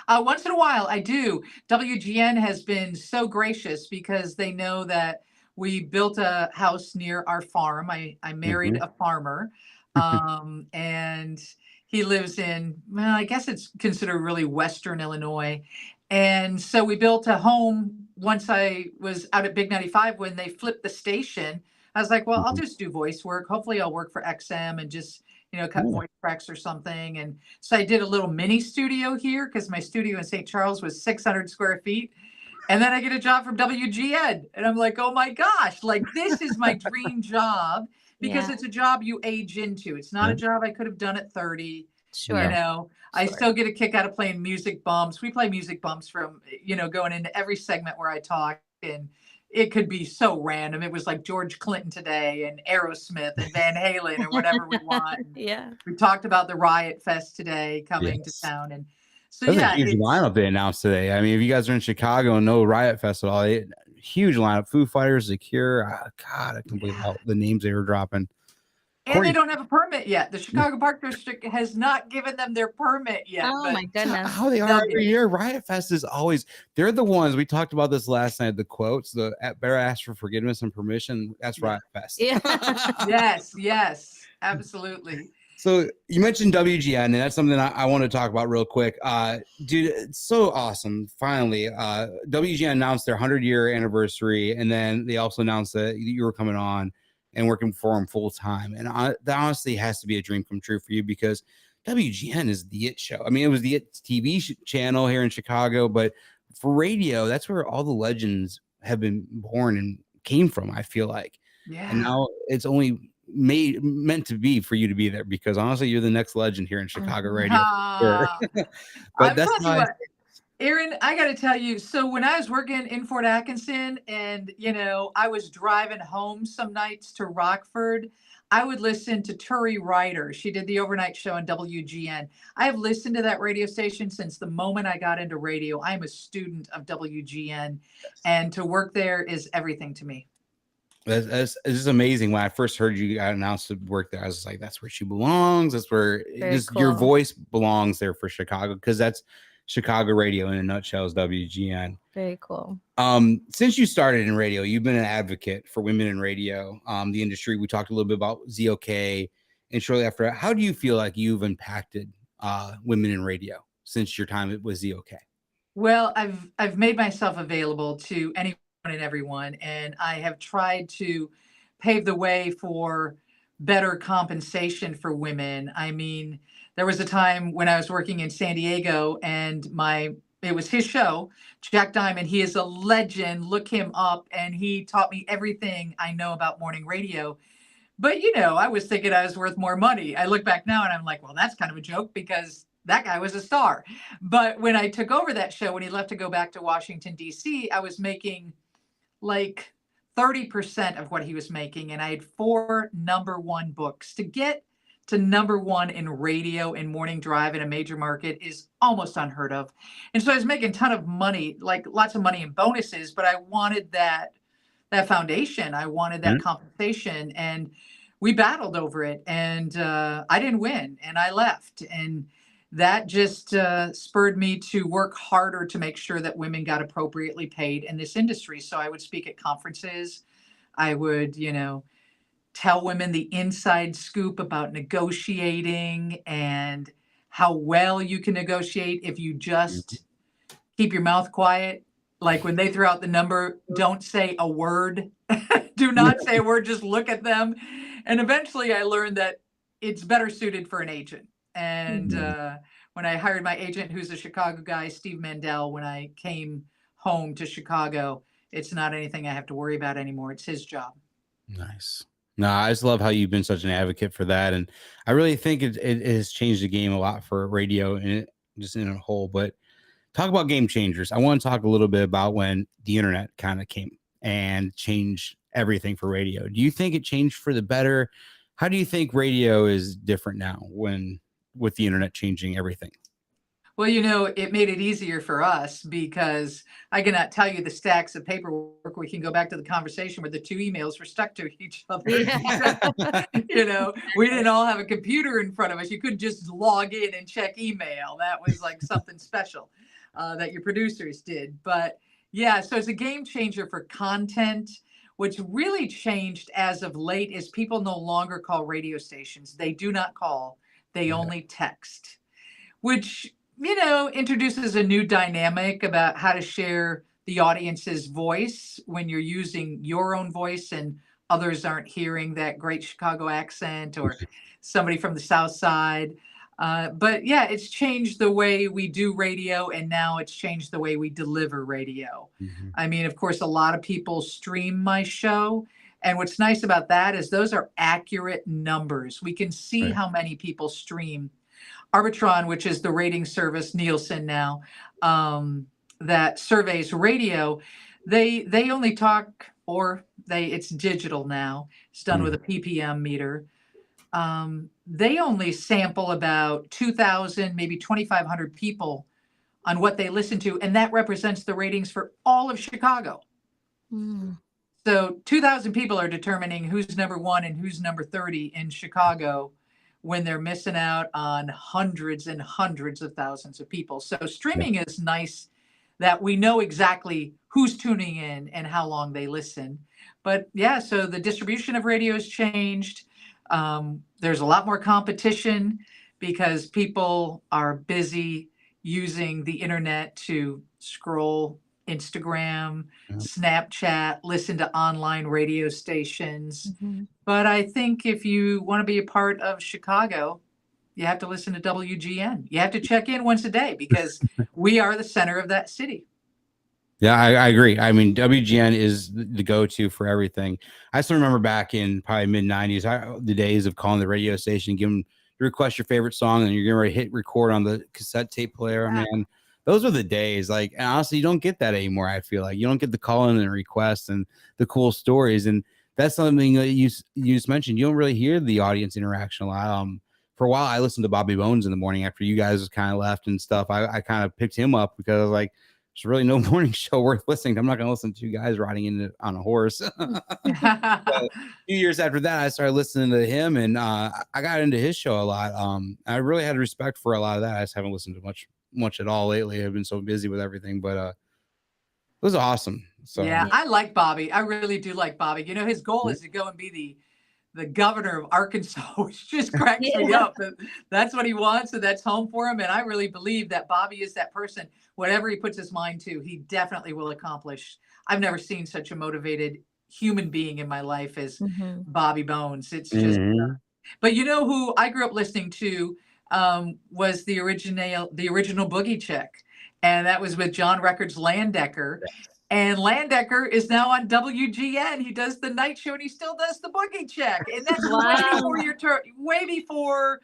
Once in a while, I do. WGN has been so gracious because they know that we built a house near our farm. I married a farmer, and he lives in, well, I guess it's considered really Western Illinois. And so we built a home once I was out at Big 95 when they flipped the station. I was like, well, I'll just do voice work. Hopefully I'll work for XM and just cut voice tracks or something. And so I did a little mini studio here because my studio in St. Charles was 600 square feet. And then I get a job from WGN. And I'm like, oh my gosh, like this is my dream job because it's a job you age into. It's not a job I could have done at 30. Sure. I still get a kick out of playing music bumps. We play music bumps from, going into every segment where I talk, and it could be so random. It was like George Clinton today and Aerosmith and Van Halen or whatever we want. Yeah. We talked about the Riot Fest today coming to town. And so, That's a huge lineup they announced today. I mean, if you guys are in Chicago and know Riot Fest at all, huge lineup. Foo Fighters, The Cure. God, I can't believe all the names they were dropping. And they don't have a permit yet. The Chicago Park District has not given them their permit yet. Oh my goodness. How they are every year. Riot Fest is always, they're the ones, we talked about this last night, the quotes, better ask for forgiveness and permission. That's Riot Fest. Yeah. Yes, absolutely. So you mentioned WGN, and that's something I want to talk about real quick. Dude, it's so awesome. Finally, WGN announced their 100-year anniversary, and then they also announced that you were coming on and working for them full time. And that honestly has to be a dream come true for you because WGN is the it show. I mean, it was the it TV channel here in Chicago, but for radio, that's where all the legends have been born and came from, I feel like. Yeah. And now it's only meant to be for you to be there because honestly, you're the next legend here in Chicago radio. But that's why. Aaron, I got to tell you, so when I was working in Fort Atkinson and, I was driving home some nights to Rockford, I would listen to Turi Ryder. She did the overnight show on WGN. I have listened to that radio station since the moment I got into radio. I'm a student of WGN, and to work there is everything to me. It's just amazing. When I first heard you got announced to work there, I was like, that's where she belongs. That's where your voice belongs there for Chicago because that's Chicago radio in a nutshell is WGN. Very cool. Since you started in radio, you've been an advocate for women in radio, the industry. We talked a little bit about ZOK, and shortly after that, how do you feel like you've impacted women in radio since your time with ZOK? Well, I've made myself available to anyone and everyone, and I have tried to pave the way for better compensation for women. I mean, there was a time when I was working in San Diego and it was his show, Jack Diamond. He is a legend. Look him up. And he taught me everything I know about morning radio. But, you know, I was thinking I was worth more money. I look back now and I'm like, well, that's kind of a joke because that guy was a star. But when I took over that show, when he left to go back to Washington, D.C., I was making like 30% of what he was making. And I had 4 #1 books. To get to #1 in radio and morning drive in a major market is almost unheard of. And so I was making a ton of money, like lots of money in bonuses, but I wanted that foundation. I wanted that compensation, and we battled over it, and I didn't win, and I left. And that just spurred me to work harder to make sure that women got appropriately paid in this industry. So I would speak at conferences. I would, you know, tell women the inside scoop about negotiating and how well you can negotiate if you just keep your mouth quiet. Like when they throw out the number, don't say a word. Do not say a word, just look at them. And eventually I learned that it's better suited for an agent. And when I hired my agent, who's a Chicago guy, Steve Mandel, when I came home to Chicago, it's not anything I have to worry about anymore. It's his job. Nice. No, I just love how you've been such an advocate for that. And I really think it has changed the game a lot for radio and just in a whole. But talk about game changers. I want to talk a little bit about when the internet kind of came and changed everything for radio. Do you think it changed for the better? How do you think radio is different now with the internet changing everything? Well, you know, it made it easier for us because I cannot tell you the stacks of paperwork. We can go back to the conversation where the 2 emails were stuck to each other. Yeah. You know, we didn't all have a computer in front of us. You couldn't just log in and check email. That was like something special that your producers did. But yeah, so it's a game changer for content. What's really changed as of late is people no longer call radio stations. They do not call. They only text, which, you know, introduces a new dynamic about how to share the audience's voice when you're using your own voice and others aren't hearing that great Chicago accent or somebody from the South Side. But yeah, it's changed the way we do radio, and now it's changed the way we deliver radio. I mean, of course, a lot of people stream my show. And what's nice about that is those are accurate numbers. We can see how many people stream. Arbitron, which is the rating service, Nielsen now, that surveys radio, they only talk, or it's digital now. It's done with a PPM meter. They only sample about 2,000, maybe 2,500 people on what they listen to, and that represents the ratings for all of Chicago. So 2,000 people are determining who's #1 and who's number 30 in Chicago when they're missing out on hundreds and hundreds of thousands of people. So streaming is nice that we know exactly who's tuning in and how long they listen. But yeah, so the distribution of radio has changed. There's a lot more competition because people are busy using the internet to scroll Instagram, Snapchat, listen to online radio stations. But I think if you want to be a part of Chicago, you have to listen to WGN. You have to check in once a day because we are the center of that city. Yeah, I agree. I mean, WGN is the go-to for everything. I still remember back in probably mid-90s, the days of calling the radio station, giving you request your favorite song, and you're going to hit record on the cassette tape player. Man, those are the days. Like, and honestly, you don't get that anymore. I feel like you don't get the call-in and requests and the cool stories. And that's something that you just mentioned. You don't really hear the audience interaction a lot. For a while, I listened to Bobby Bones in the morning after you guys kind of left and stuff. I kind of picked him up because I was like, there's really no morning show worth listening to. I'm not going to listen to you guys riding in on a horse. A few years after that, I started listening to him, and I got into his show a lot. I really had respect for a lot of that. I just haven't listened to much at all lately. I've been so busy with everything, but it was awesome. So yeah, I like Bobby. I really do like Bobby. You know, his goal is to go and be the governor of Arkansas, which just cracks me up. That's what he wants, and that's home for him. And I really believe that Bobby is that person. Whatever he puts his mind to, he definitely will accomplish. I've never seen such a motivated human being in my life as Mhm. Bobby Bones. It's just, but you know who I grew up listening to was the original Boogie Chick, and that was with John Records Landecker. And Landecker is now on WGN. He does the night show and he still does the Boogie Check. And that's way before your turn, way before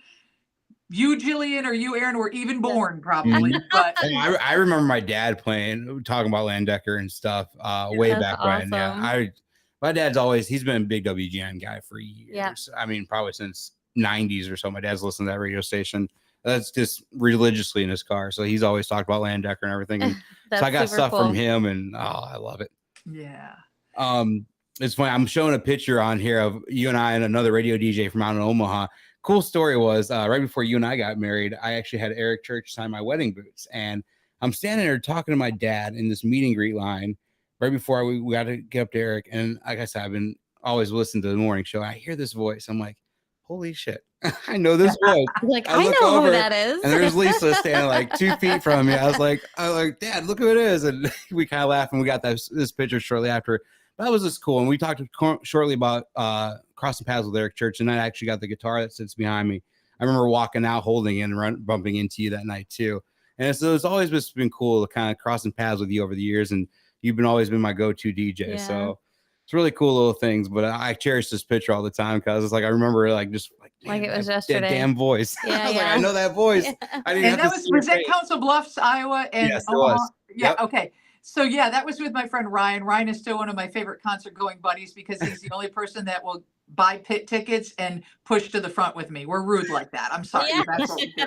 you, Jillian, or you, Aaron, were even born, probably. But I remember my dad talking about Landecker and stuff way That's back when. Yeah, awesome. my dad's he's been a big WGN guy for years. Yeah. I mean, probably since 90s or so. My dad's listened to that radio station. That's just religiously in his car. So he's always talked about Landecker and everything. And so I got stuff from him, and I love it. yeah. It's funny. I'm showing a picture on here of you and I and another radio DJ from out in Omaha. Cool story was right before you and I got married, I actually had Eric Church sign my wedding boots, and I'm standing there talking to my dad in this meet and greet line right before we got to get up to Eric. And like I said, I've been always listening to the morning show. I hear this voice. I'm like, holy shit, I know this voice. Like, I know who that is. And there's Lisa standing like 2 feet from me. I was like, Dad, look who it is. And we kind of laughed, and we got this picture shortly after. That was just cool. And we talked shortly about crossing paths with Eric Church, and I actually got the guitar that sits behind me. I remember walking out, holding it, and bumping into you that night too. And so it's always just been cool to kind of crossing paths with you over the years, and you've always been my go-to DJ. Yeah. So it's really cool little things. But I cherish this picture all the time because it's like I remember like it was yesterday. That damn voice. Yeah, I was like, I know that voice. Yeah. I didn't. And was that Council Bluffs, Iowa, and yes, Omaha? It was. Yeah. Yep. Okay. So yeah, that was with my friend Ryan. Ryan is still one of my favorite concert going buddies because he's the only person that will buy pit tickets and push to the front with me. We're rude like that. I'm sorry. Yeah. That's what we do.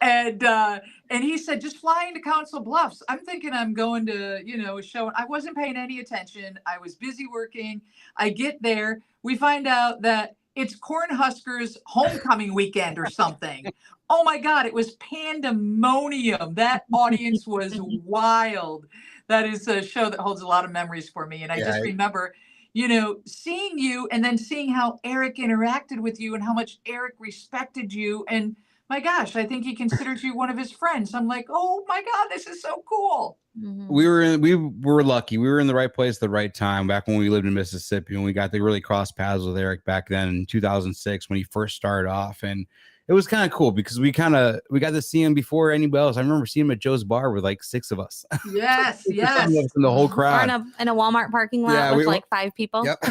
And he said, just flying to Council Bluffs. I'm thinking I'm going to, a show. I wasn't paying any attention. I was busy working. I get there. We find out that it's Cornhuskers homecoming weekend or something. Oh my God, it was pandemonium. That audience was wild. That is a show that holds a lot of memories for me. And I just remember, seeing you and then seeing how Eric interacted with you and how much Eric respected you. And my gosh, I think he considers you one of his friends. I'm like, oh my God, this is so cool. Mm-hmm. We were lucky. We were in the right place at the right time back when we lived in Mississippi, and we got to really cross paths with Eric back then in 2006 when he first started off. And it was kind of cool because we got to see him before anybody else. I remember seeing him at Joe's Bar with like 6 of us. Yes, yes. From the whole crowd. Or in a Walmart parking lot with like 5 people. Yep.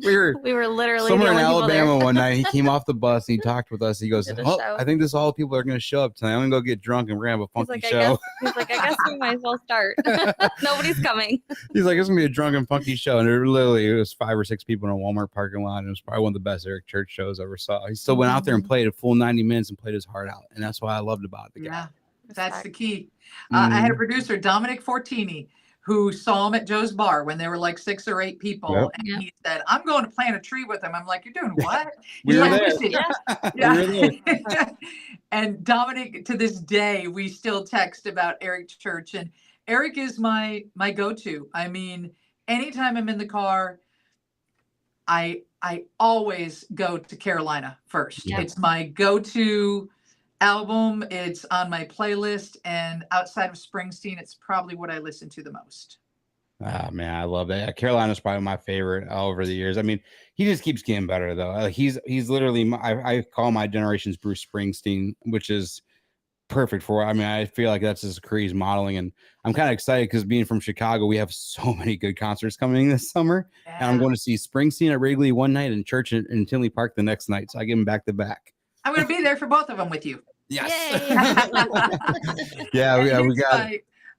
we were literally somewhere in Alabama one night. He came off the bus and he talked with us. He goes, I think this is all the people are going to show up tonight. I'm going to go get drunk and we're going to have a funky show. He's like, I guess we might as well start. Nobody's coming. He's like, it's going to be a drunk and funky show. And it was 5 or 6 people in a Walmart parking lot. And it was probably one of the best Eric Church shows I ever saw. He still went out there and played a full 90 minutes and played his heart out. And that's what I loved about the guy. Yeah, that's the key. I had a producer, Dominic Fortini, who saw him at Joe's Bar when there were like 6 or 8 people. Yep. And he said, I'm going to plant a tree with him. I'm like, you're doing what? We were there. Yeah. And Dominic, to this day, we still text about Eric Church. And Eric is my go-to. I mean, anytime I'm in the car, I always go to Carolina first. Yeah. It's my go-to album. It's on my playlist, and outside of Springsteen, it's probably what I listen to the most. Ah, man, I love that. Carolina's probably my favorite over the years. I mean, he just keeps getting better though. He's literally I call my generation's Bruce Springsteen, which is perfect for. I mean, I feel like that's his career he's modeling, and I'm kind of excited because being from Chicago, we have so many good concerts coming this summer. Yeah. And I'm going to see Springsteen at Wrigley one night and Church in Tinley Park the next night. So I give them back to back. I'm going to be there for both of them with you. Yes. Yeah, we got.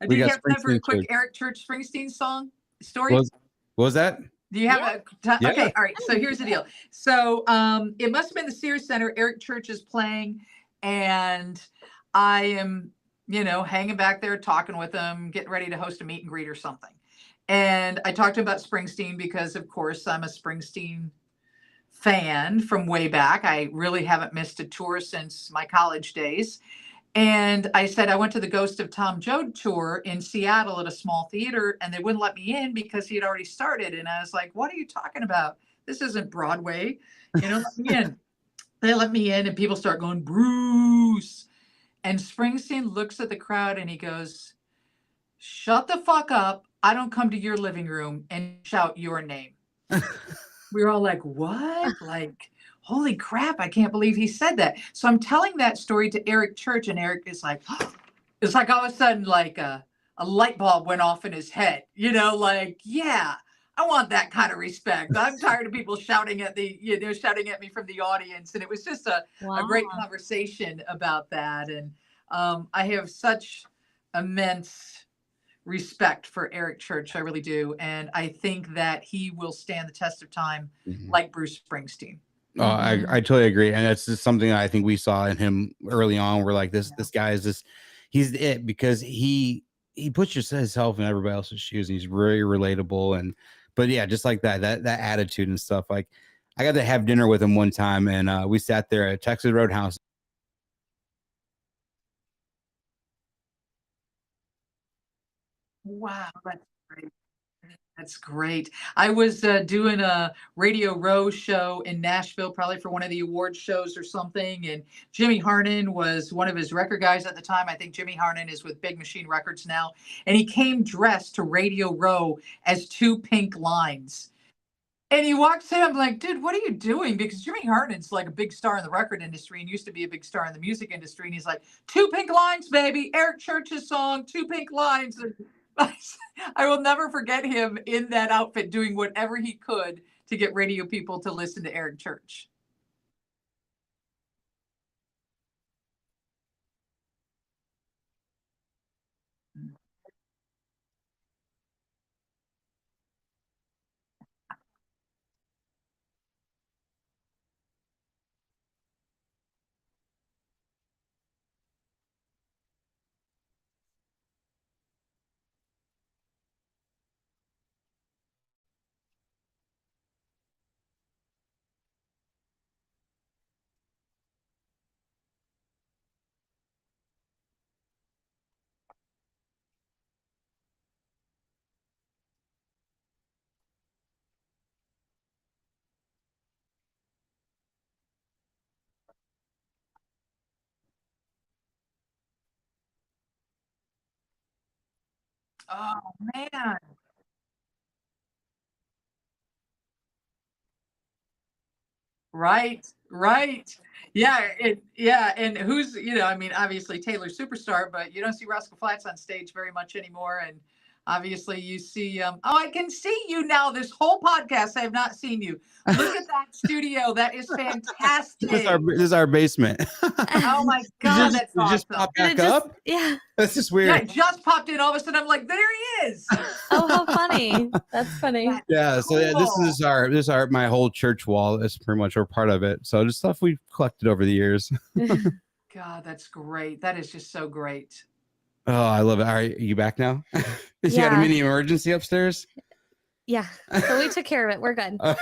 Do you have time for a quick Eric Church Springsteen song story? What was that? Do you have okay, all right. So here's the deal. So it must have been the Sears Center. Eric Church is playing, and I am, hanging back there talking with him, getting ready to host a meet and greet or something. And I talked to him about Springsteen because, of course, I'm a Springsteen fan from way back. I really haven't missed a tour since my college days. And I said, I went to the Ghost of Tom Joad tour in Seattle at a small theater, and they wouldn't let me in because he had already started. And I was like, what are you talking about? This isn't Broadway. Let me in. They let me in, and people start going, Bruce. And Springsteen looks at the crowd and he goes, shut the fuck up. I don't come to your living room and shout your name. We were all like, what? Like, holy crap, I can't believe he said that. So I'm telling that story to Eric Church, and Eric is like, it's like all of a sudden, like a light bulb went off in his head, like, yeah, I want that kind of respect. I'm tired of people shouting at shouting at me from the audience. And it was just a great conversation about that. And I have such immense respect for Eric Church. I really do. And I think that he will stand the test of time like Bruce Springsteen. Oh, I totally agree. And that's just something I think we saw in him early on. We're like, this guy is this, he's it, because he puts himself in everybody else's shoes, and he's really relatable. But yeah, just like that attitude and stuff. Like, I got to have dinner with him one time, and we sat there at Texas Roadhouse. Wow, that's great. That's great. I was doing a Radio Row show in Nashville, probably for one of the award shows or something. And Jimmy Harnon was one of his record guys at the time. I think Jimmy Harnon is with Big Machine Records now. And he came dressed to Radio Row as 2 Pink Lines. And he walks in, I'm like, dude, what are you doing? Because Jimmy Harton's like a big star in the record industry and used to be a big star in the music industry. And he's like, 2 Pink Lines, baby. Eric Church's song, 2 Pink Lines. And I will never forget him in that outfit doing whatever he could to get radio people to listen to Eric Church. Oh, man. Right, right. Yeah, and who's, I mean, obviously Taylor's superstar, but you don't see Rascal Flatts on stage very much anymore. And obviously you see, oh, I can see you now. This whole podcast, I have not seen you. Look at that studio. That is fantastic. This is our basement. Oh my God, that's awesome. Just pop back up? Yeah. That's just weird. Yeah, it just popped in. All of a sudden, I'm like, there he is. Oh, how funny. That's funny. Yeah, so yeah, this is my whole church wall. That's pretty much our part of it. So just stuff we've collected over the years. God, that's great. That is just so great. Oh, I love it. All right, are you back now? You had a mini emergency upstairs? Yeah. So we took care of it. We're good. I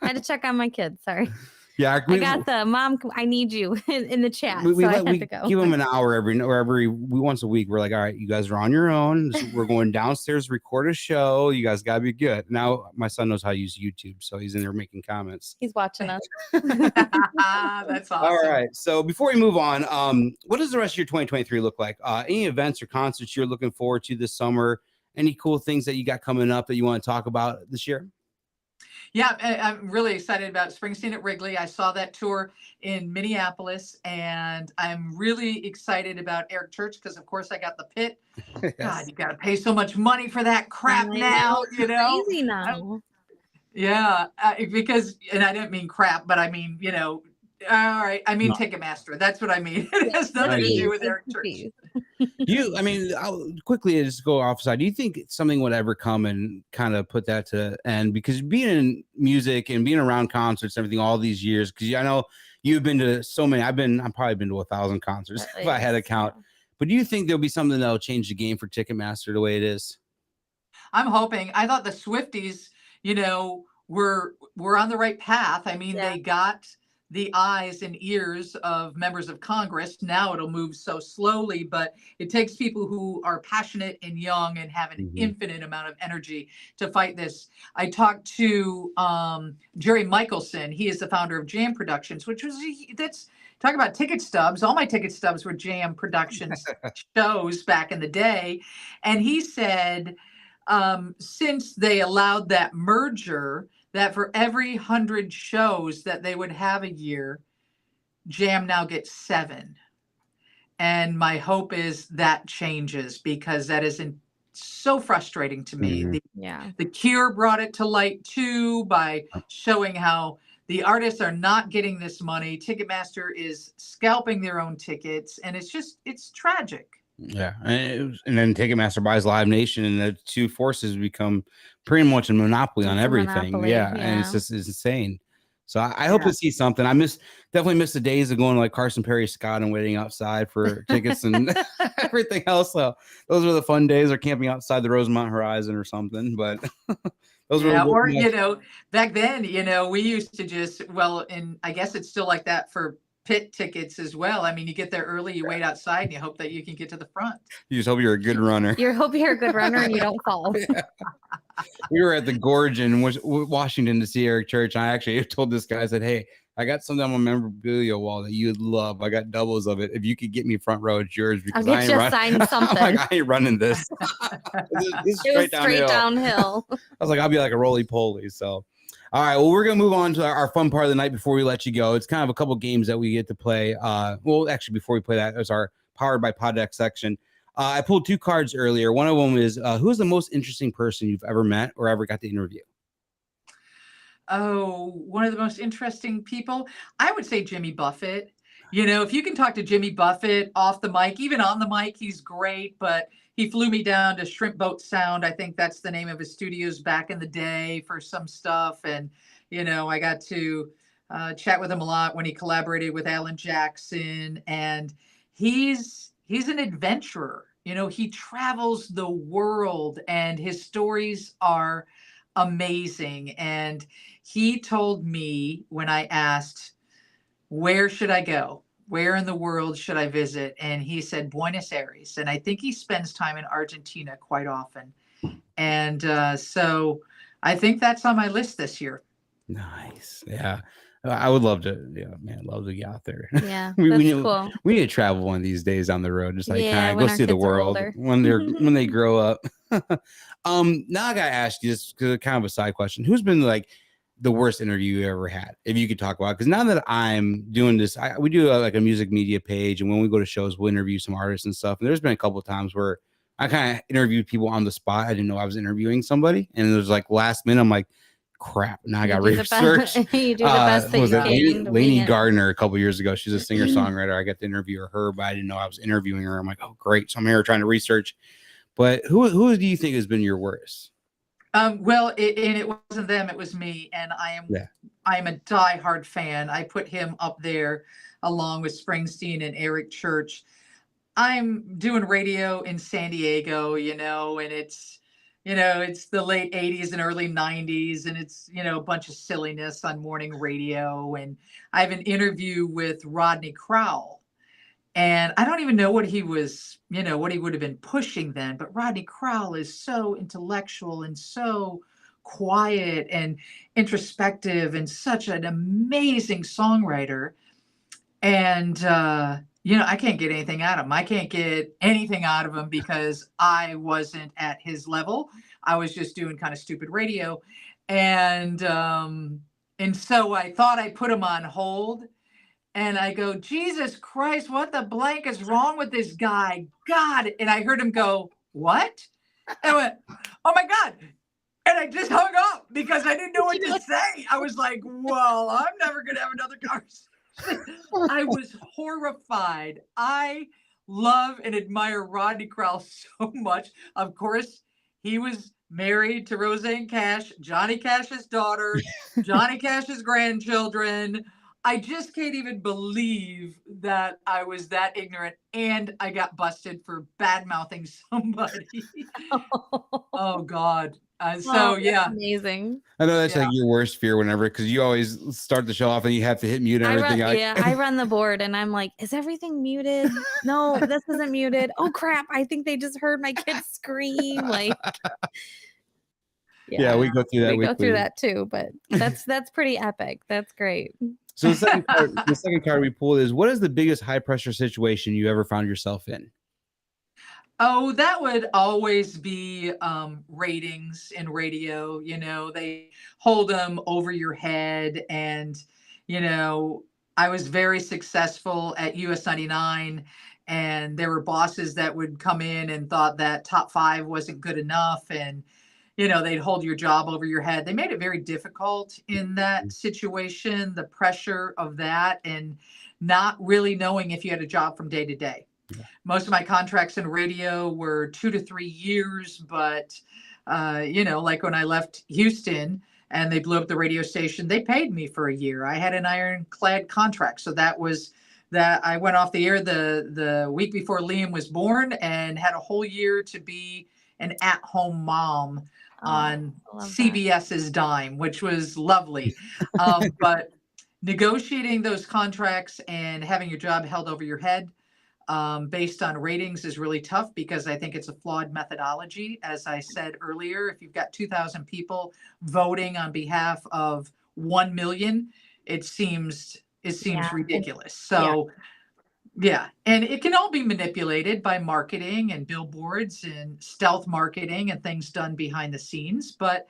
had to check on my kids. Sorry. Yeah, I got the mom. I need you in the chat. We I had to go. Give them an hour every once a week. We're like, all right, you guys are on your own. We're going downstairs, record a show. You guys gotta be good. Now my son knows how to use YouTube, so he's in there making comments. He's watching us. That's awesome. All right. So before we move on, what does the rest of your 2023 look like? Any events or concerts you're looking forward to this summer? Any cool things that you got coming up that you want to talk about this year? Yeah, I'm really excited about Springsteen at Wrigley. I saw that tour in Minneapolis, and I'm really excited about Eric Church because, of course, I got the pit. Yes. God, you got to pay so much money for that crap now, Crazy now. Yeah, because, and I didn't mean crap, but I mean, all right. I mean, Ticketmaster. That's what I mean. It has nothing to do with Eric Church. I'll quickly just go offside. Do you think something would ever come and kind of put that to end? Because being in music and being around concerts, and everything, all these years, because I know you've been to so many. I've probably been to 1,000 concerts if I had a count. But do you think there'll be something that'll change the game for Ticketmaster the way it is? I'm hoping. I thought the Swifties, were on the right path. I mean, they got the eyes and ears of members of Congress. Now it'll move so slowly, but it takes people who are passionate and young and have an infinite amount of energy to fight this. I talked to Jerry Michelson. He is the founder of Jam Productions, that's talk about ticket stubs. All my ticket stubs were Jam Productions shows back in the day. And he said, since they allowed that merger, that for every 100 shows that they would have a year, Jam now gets 7. And my hope is that changes, because that is so frustrating to me. Mhm. The Cure brought it to light too by showing how the artists are not getting this money. Ticketmaster is scalping their own tickets, and it's tragic. Yeah, and then Ticketmaster buys Live Nation, and the two forces become pretty much a monopoly on It's a everything. monopoly, Yeah, and it's yeah. just it's insane. So I hope Yeah. to see something. Definitely miss the days of going to like Carson Perry Scott and waiting outside for tickets and everything else. So those were the fun days, or camping outside the Rosemont Horizon or something. But those Yeah, were or back then, we used to just, and I guess it's still like that for pit tickets as well. I mean, you get there early, you wait outside, and you hope that you can get to the front. You just hope you're a good runner. You hope you're a good runner and you don't fall. Yeah. We were at the Gorge in Washington to see Eric Church. And I actually told this guy, I said, hey, I got something on my memorabilia wall that you'd love. I got doubles of it. If you could get me front row, it's yours. I'll Because get you to sign something. I'm like, I ain't running this. This is Straight downhill. I was like, I'll be like a roly-poly. So, all right. Well, we're going to move on to our fun part of the night before we let you go. It's kind of a couple games that we get to play. Well, actually, before we play that, it's our Powered by Poddeck section. I pulled 2 cards earlier. One of them is who's the most interesting person you've ever met or ever got to interview? Oh, one of the most interesting people, I would say Jimmy Buffett. If you can talk to Jimmy Buffett off the mic, even on the mic, he's great. But he flew me down to Shrimp Boat Sound. I think that's the name of his studios back in the day for some stuff. And, I got to chat with him a lot when he collaborated with Alan Jackson. And he's an adventurer. He travels the world, and his stories are amazing. And he told me when I asked, where should I go? Where in the world should I visit? And he said Buenos Aires. And I think he spends time in Argentina quite often. And so I think that's on my list this year. Nice. Yeah. I would love to. Yeah, man, love to get out there. Yeah, we that's need, cool. We need to travel one of these days on the road, just like Yeah, kind when of go our see the kids are world older. when they grow up. Now I gotta ask you this because it's kind of a side question. Who's been like the worst interview you ever had, if you could talk about? Because now that I'm doing this, we do like a music media page, and when we go to shows, we'll interview some artists and stuff. And there's been a couple of times where I kind of interviewed people on the spot. I didn't know I was interviewing somebody, and it was like last minute. I'm like, crap! Now I got research. You do the best that you can. Lainey Gardner a couple of years ago. She's a singer songwriter. I got to interview her, but I didn't know I was interviewing her. I'm like, oh great! So I'm here trying to research. But who do you think has been your worst? Well, it wasn't them, it was me. And I am a diehard fan. I put him up there along with Springsteen and Eric Church. I'm doing radio in San Diego, and it's the late 80s and early 90s, and it's, a bunch of silliness on morning radio. And I have an interview with Rodney Crowell. And I don't even know what he was, what he would have been pushing then. But Rodney Crowell is so intellectual and so quiet and introspective and such an amazing songwriter. And, I can't get anything out of him. I can't get anything out of him because I wasn't at his level. I was just doing kind of stupid radio. And so I thought I put him on hold. And I go, Jesus Christ, what the blank is wrong with this guy? God. And I heard him go, what? And I went, oh my God. And I just hung up because I didn't know what to say. I was like, well, I'm never going to have another conversation. I was horrified. I love and admire Rodney Crowell so much. Of course, he was married to Roseanne Cash, Johnny Cash's daughter, Johnny Cash's grandchildren. I just can't even believe that I was that ignorant, and I got busted for bad-mouthing somebody. Oh God. Amazing. I know that's like your worst fear whenever, because you always start the show off and you have to hit mute and everything. I run the board and I'm like, is everything muted? No, this isn't muted. Oh crap. I think they just heard my kids scream. Like, yeah, we go through that. We go through that too, but that's pretty epic. That's great. So the second card we pulled is, what is the biggest high pressure situation you ever found yourself in? Oh, that would always be ratings in radio. They hold them over your head. And, I was very successful at US99. And there were bosses that would come in and thought that top 5 wasn't good enough. And, they'd hold your job over your head. They made it very difficult in that situation, the pressure of that, and not really knowing if you had a job from day to day. Most of my contracts in radio were 2 to 3 years, but, like when I left Houston and they blew up the radio station, they paid me for a year. I had an ironclad contract. So that was that I went off the air the week before Liam was born and had a whole year to be an at-home mom on CBS's dime, which was lovely. But negotiating those contracts and having your job held over your head based on ratings is really tough, because I think it's a flawed methodology. As I said earlier, if you've got 2,000 people voting on behalf of 1 million, it seems ridiculous. So yeah, and it can all be manipulated by marketing and billboards and stealth marketing and things done behind the scenes. But,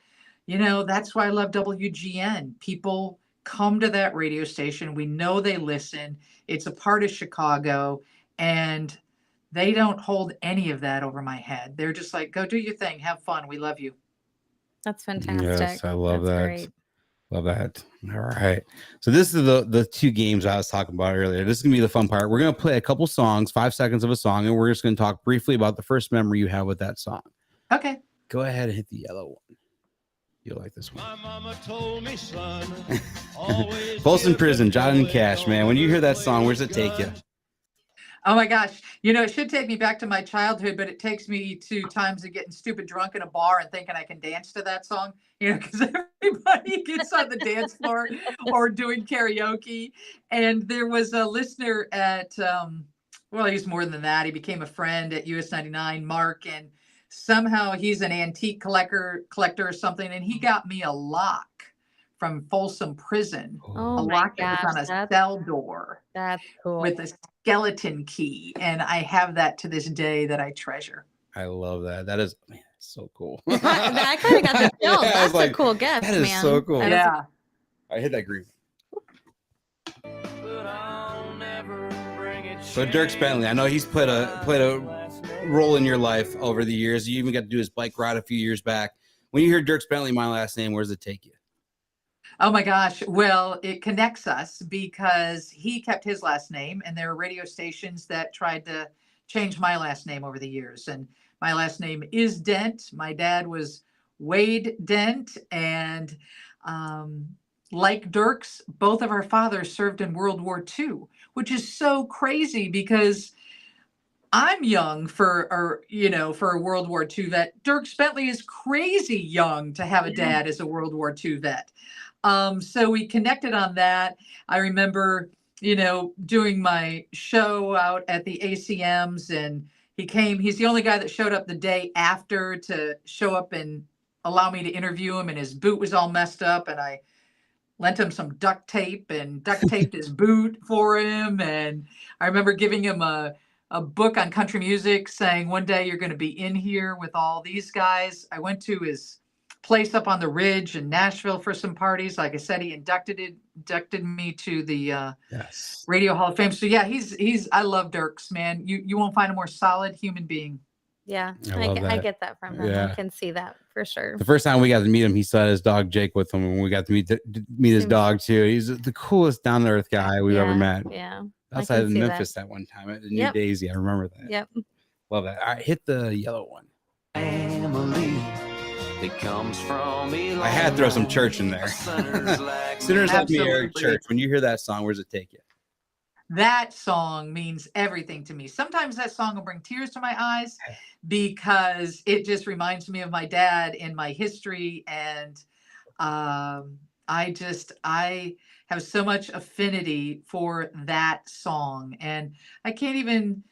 that's why I love WGN. People come to that radio station. We know they listen. It's a part of Chicago, and they don't hold any of that over my head. They're just like, go do your thing. Have fun. We love you. That's fantastic. Yes, I love That's that. Great. Love that. All right. So this is the 2 games I was talking about earlier. This is going to be the fun part. We're going to play a couple songs, 5 seconds of a song, and we're just going to talk briefly about the first memory you have with that song. Okay. Go ahead and hit the yellow one. You'll like this one. My mama told me, son, always Folsom give Prison, the John and devil Cash, man. When you hear that song, where's it take you? Oh my gosh. It should take me back to my childhood, but it takes me to times of getting stupid drunk in a bar and thinking I can dance to that song, because everybody gets on the dance floor or doing karaoke. And there was a listener at, he's more than that. He became a friend at US99, Mark, and somehow he's an antique collector or something. And he got me a lock from Folsom Prison, Oh a my lock that gosh, was on a cell door. That's cool. With a skeleton key, and I have that to this day that I treasure. I love that. That is, man, so cool. I kind of got the chills. Yeah, I was That's like, a cool gift, that is man. so cool. Yeah. I hit that green. But I'll never bring it. So Dirk Bentley, I know he's played a role in your life over the years. You even got to do his bike ride a few years back. When you hear Dirk Bentley, my last name, where does it take you? Oh my gosh. Well, it connects us because he kept his last name, and there are radio stations that tried to change my last name over the years. And my last name is Dent. My dad was Wade Dent. And like Dirk's, both of our fathers served in World War II, which is so crazy because I'm young for a World War II vet. Dirk Bentley is crazy young to have a dad as a World War II vet. So we connected on that. I remember, doing my show out at the ACMs, and he's the only guy that showed up the day after to show up and allow me to interview him, and his boot was all messed up, and I lent him some duct tape and duct taped his boot for him. And I remember giving him a book on country music saying, one day you're going to be in here with all these guys. I went to his place up on the ridge in Nashville for some parties. Like I said, he inducted me to the Radio Hall of Fame. So yeah, I love Dirks, man. You won't find a more solid human being. Yeah, I get that from him. Yeah. I can see that for sure. The first time we got to meet him, he saw his dog Jake with him, and we got to meet his dog too. He's the coolest down to earth guy we've ever met. Yeah. Outside of Memphis that one time at the New Daisy. I remember that. Yep. Love that. All right, hit the yellow one. Family. It comes from I had to throw some church in there. Sinners Like Me, Eric Church. When you hear that song, where does it take you? That song means everything to me. Sometimes that song will bring tears to my eyes because it just reminds me of my dad and my history. And I have so much affinity for that song. And I can't even...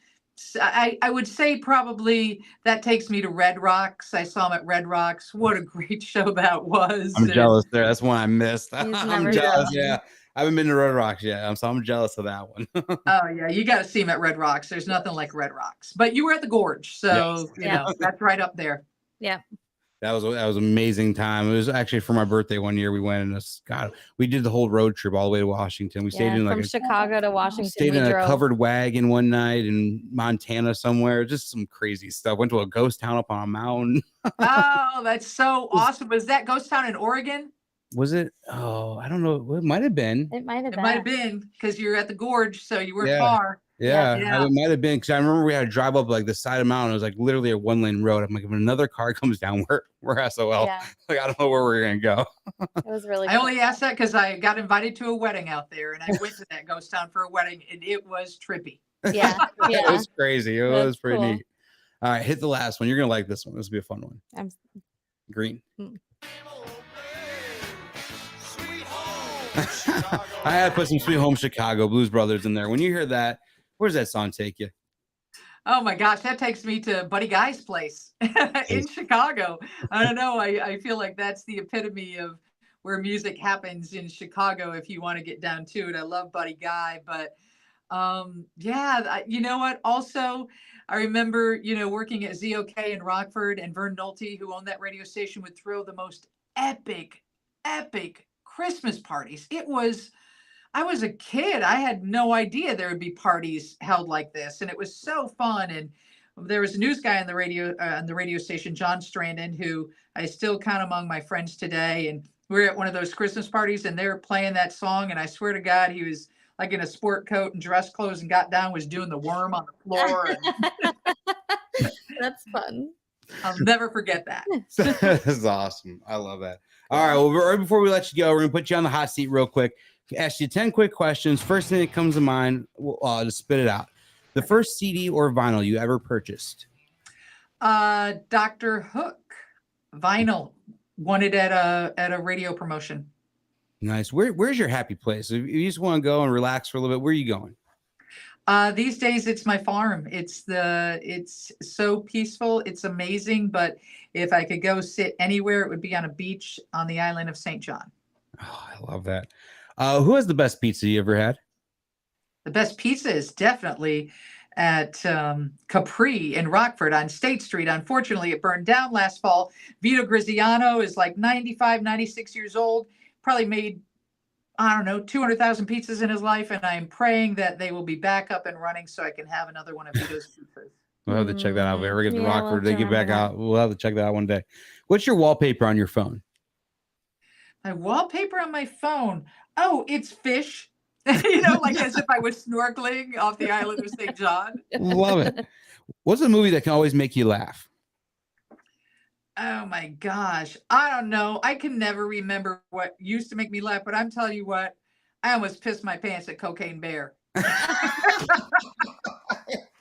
I would say probably that takes me to Red Rocks. I saw him at Red Rocks. What a great show that was. I'm jealous there. That's one I missed. I'm jealous. Done. Yeah. I haven't been to Red Rocks yet, so I'm jealous of that one. Oh yeah, you got to see him at Red Rocks. There's nothing like Red Rocks. But you were at the Gorge, so you know that's right up there. Yeah. That was an amazing time. It was actually for my birthday one year. We went and we did the whole road trip all the way to Washington. We stayed in from Chicago to Washington. Stayed in a covered wagon one night in Montana somewhere. Just some crazy stuff. Went to a ghost town up on a mountain. Oh, that's so awesome. Was that ghost town in Oregon? Was it? Oh, I don't know. It might have been. It might have been because you're at the Gorge, so you weren't far. Yeah. It might have been because I remember we had to drive up like the side of the mountain. It was like literally a 1-lane road. I'm like, if another car comes down, we're SOL. Yeah. Like, I don't know where we're gonna go. It was really. I only asked that because I got invited to a wedding out there, and I went to that ghost town for a wedding, and it was trippy. Yeah. It was crazy. It was pretty cool. neat. All right, hit the last one. You're gonna like this one. This will be a fun one. Green. I had to put some Sweet Home Chicago Blues Brothers in there. When you hear that, where does that song take you? Oh my gosh, that takes me to Buddy Guy's place in Chicago. I don't know. I feel like that's the epitome of where music happens in Chicago. If you want to get down to it, I love Buddy Guy, but you know what? Also, I remember, working at ZOK in Rockford, and Vern Nolte, who owned that radio station, would throw the most epic Christmas parties. I was a kid. I had no idea there would be parties held like this, and it was so fun. And there was a news guy on the radio station, John Strandon, who I still count among my friends today. And we were at one of those Christmas parties, and they were playing that song. And I swear to God, he was like in a sport coat and dress clothes, and got down, was doing the worm on the floor. That's fun. I'll never forget that. That's awesome. I love that. All right. Well, right before we let you go, we're going to put you on the hot seat real quick. Ask you 10 quick questions. First thing that comes to mind, we'll just spit it out. The first CD or vinyl you ever purchased? Dr. Hook vinyl. Won it at a radio promotion. Nice. Where's your happy place? If you just want to go and relax for a little bit, where are you going? These days it's my farm. It's so peaceful. It's amazing. But if I could go sit anywhere, it would be on a beach on the island of St. John. Oh, I love that. Who has the best pizza you ever had? The best pizza is definitely at Capri in Rockford on State Street. Unfortunately, it burned down last fall. Vito Griziano is like 95, 96 years old. Probably made, I don't know, 200,000 pizzas in his life. And I'm praying that they will be back up and running so I can have another one of Vito's pizzas. We'll have to check that out. If we ever get to Rockford, they get back out. We'll have to check that out one day. What's your wallpaper on your phone? My wallpaper on my phone. Oh, it's fish. Like as if I was snorkeling off the island of St. John. Love it. What's a movie that can always make you laugh? Oh my gosh. I don't know. I can never remember what used to make me laugh, but I'm telling you what, I almost pissed my pants at Cocaine Bear.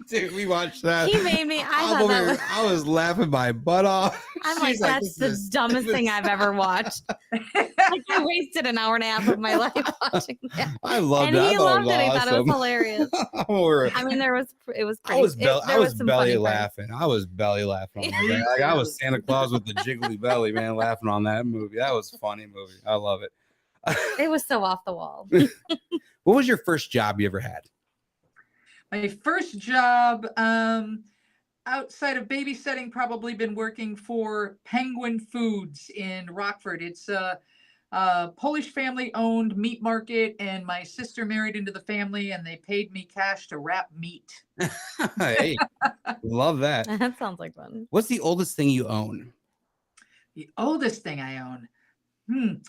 Dude, we watched that. He made me. I was laughing my butt off. I'm like, that's the dumbest thing I've ever watched. Like, I wasted an hour and a half of my life watching that. I loved it. And he loved it. Awesome. He thought it was hilarious. I mean, it was pretty. I was belly laughing. I was belly laughing. Like I was Santa Claus with the jiggly belly, man, laughing on that movie. That was a funny movie. I love it. It was so off the wall. What was your first job you ever had? My first job, outside of babysitting, probably been working for Penguin Foods in Rockford. It's a Polish family-owned meat market, and my sister married into the family, and they paid me cash to wrap meat. Hey, love that. That sounds like fun. What's the oldest thing you own? The oldest thing I own?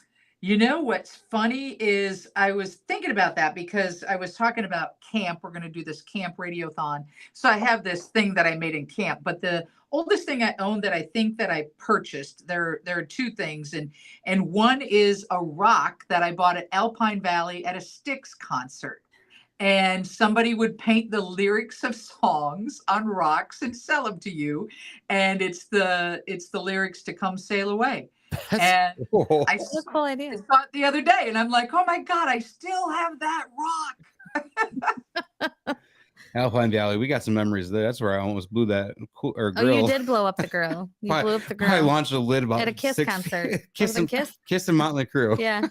You know what's funny is I was thinking about that because I was talking about camp. We're going to do this camp radiothon. So I have this thing that I made in camp, but the oldest thing I own that I think that I purchased, there are two things. And one is a rock that I bought at Alpine Valley at a Styx concert. And somebody would paint the lyrics of songs on rocks and sell them to you. And it's the lyrics to Come Sail Away. And I That's a cool idea. saw it the other day, and I'm like, oh my God, I still have that rock. Alpine Valley. We got some memories there. That's where I almost blew that grill. Oh, you did blow up the grill. You blew up the grill. I launched a lid about at a Kiss concert. Kiss and Motley Crue. Yeah,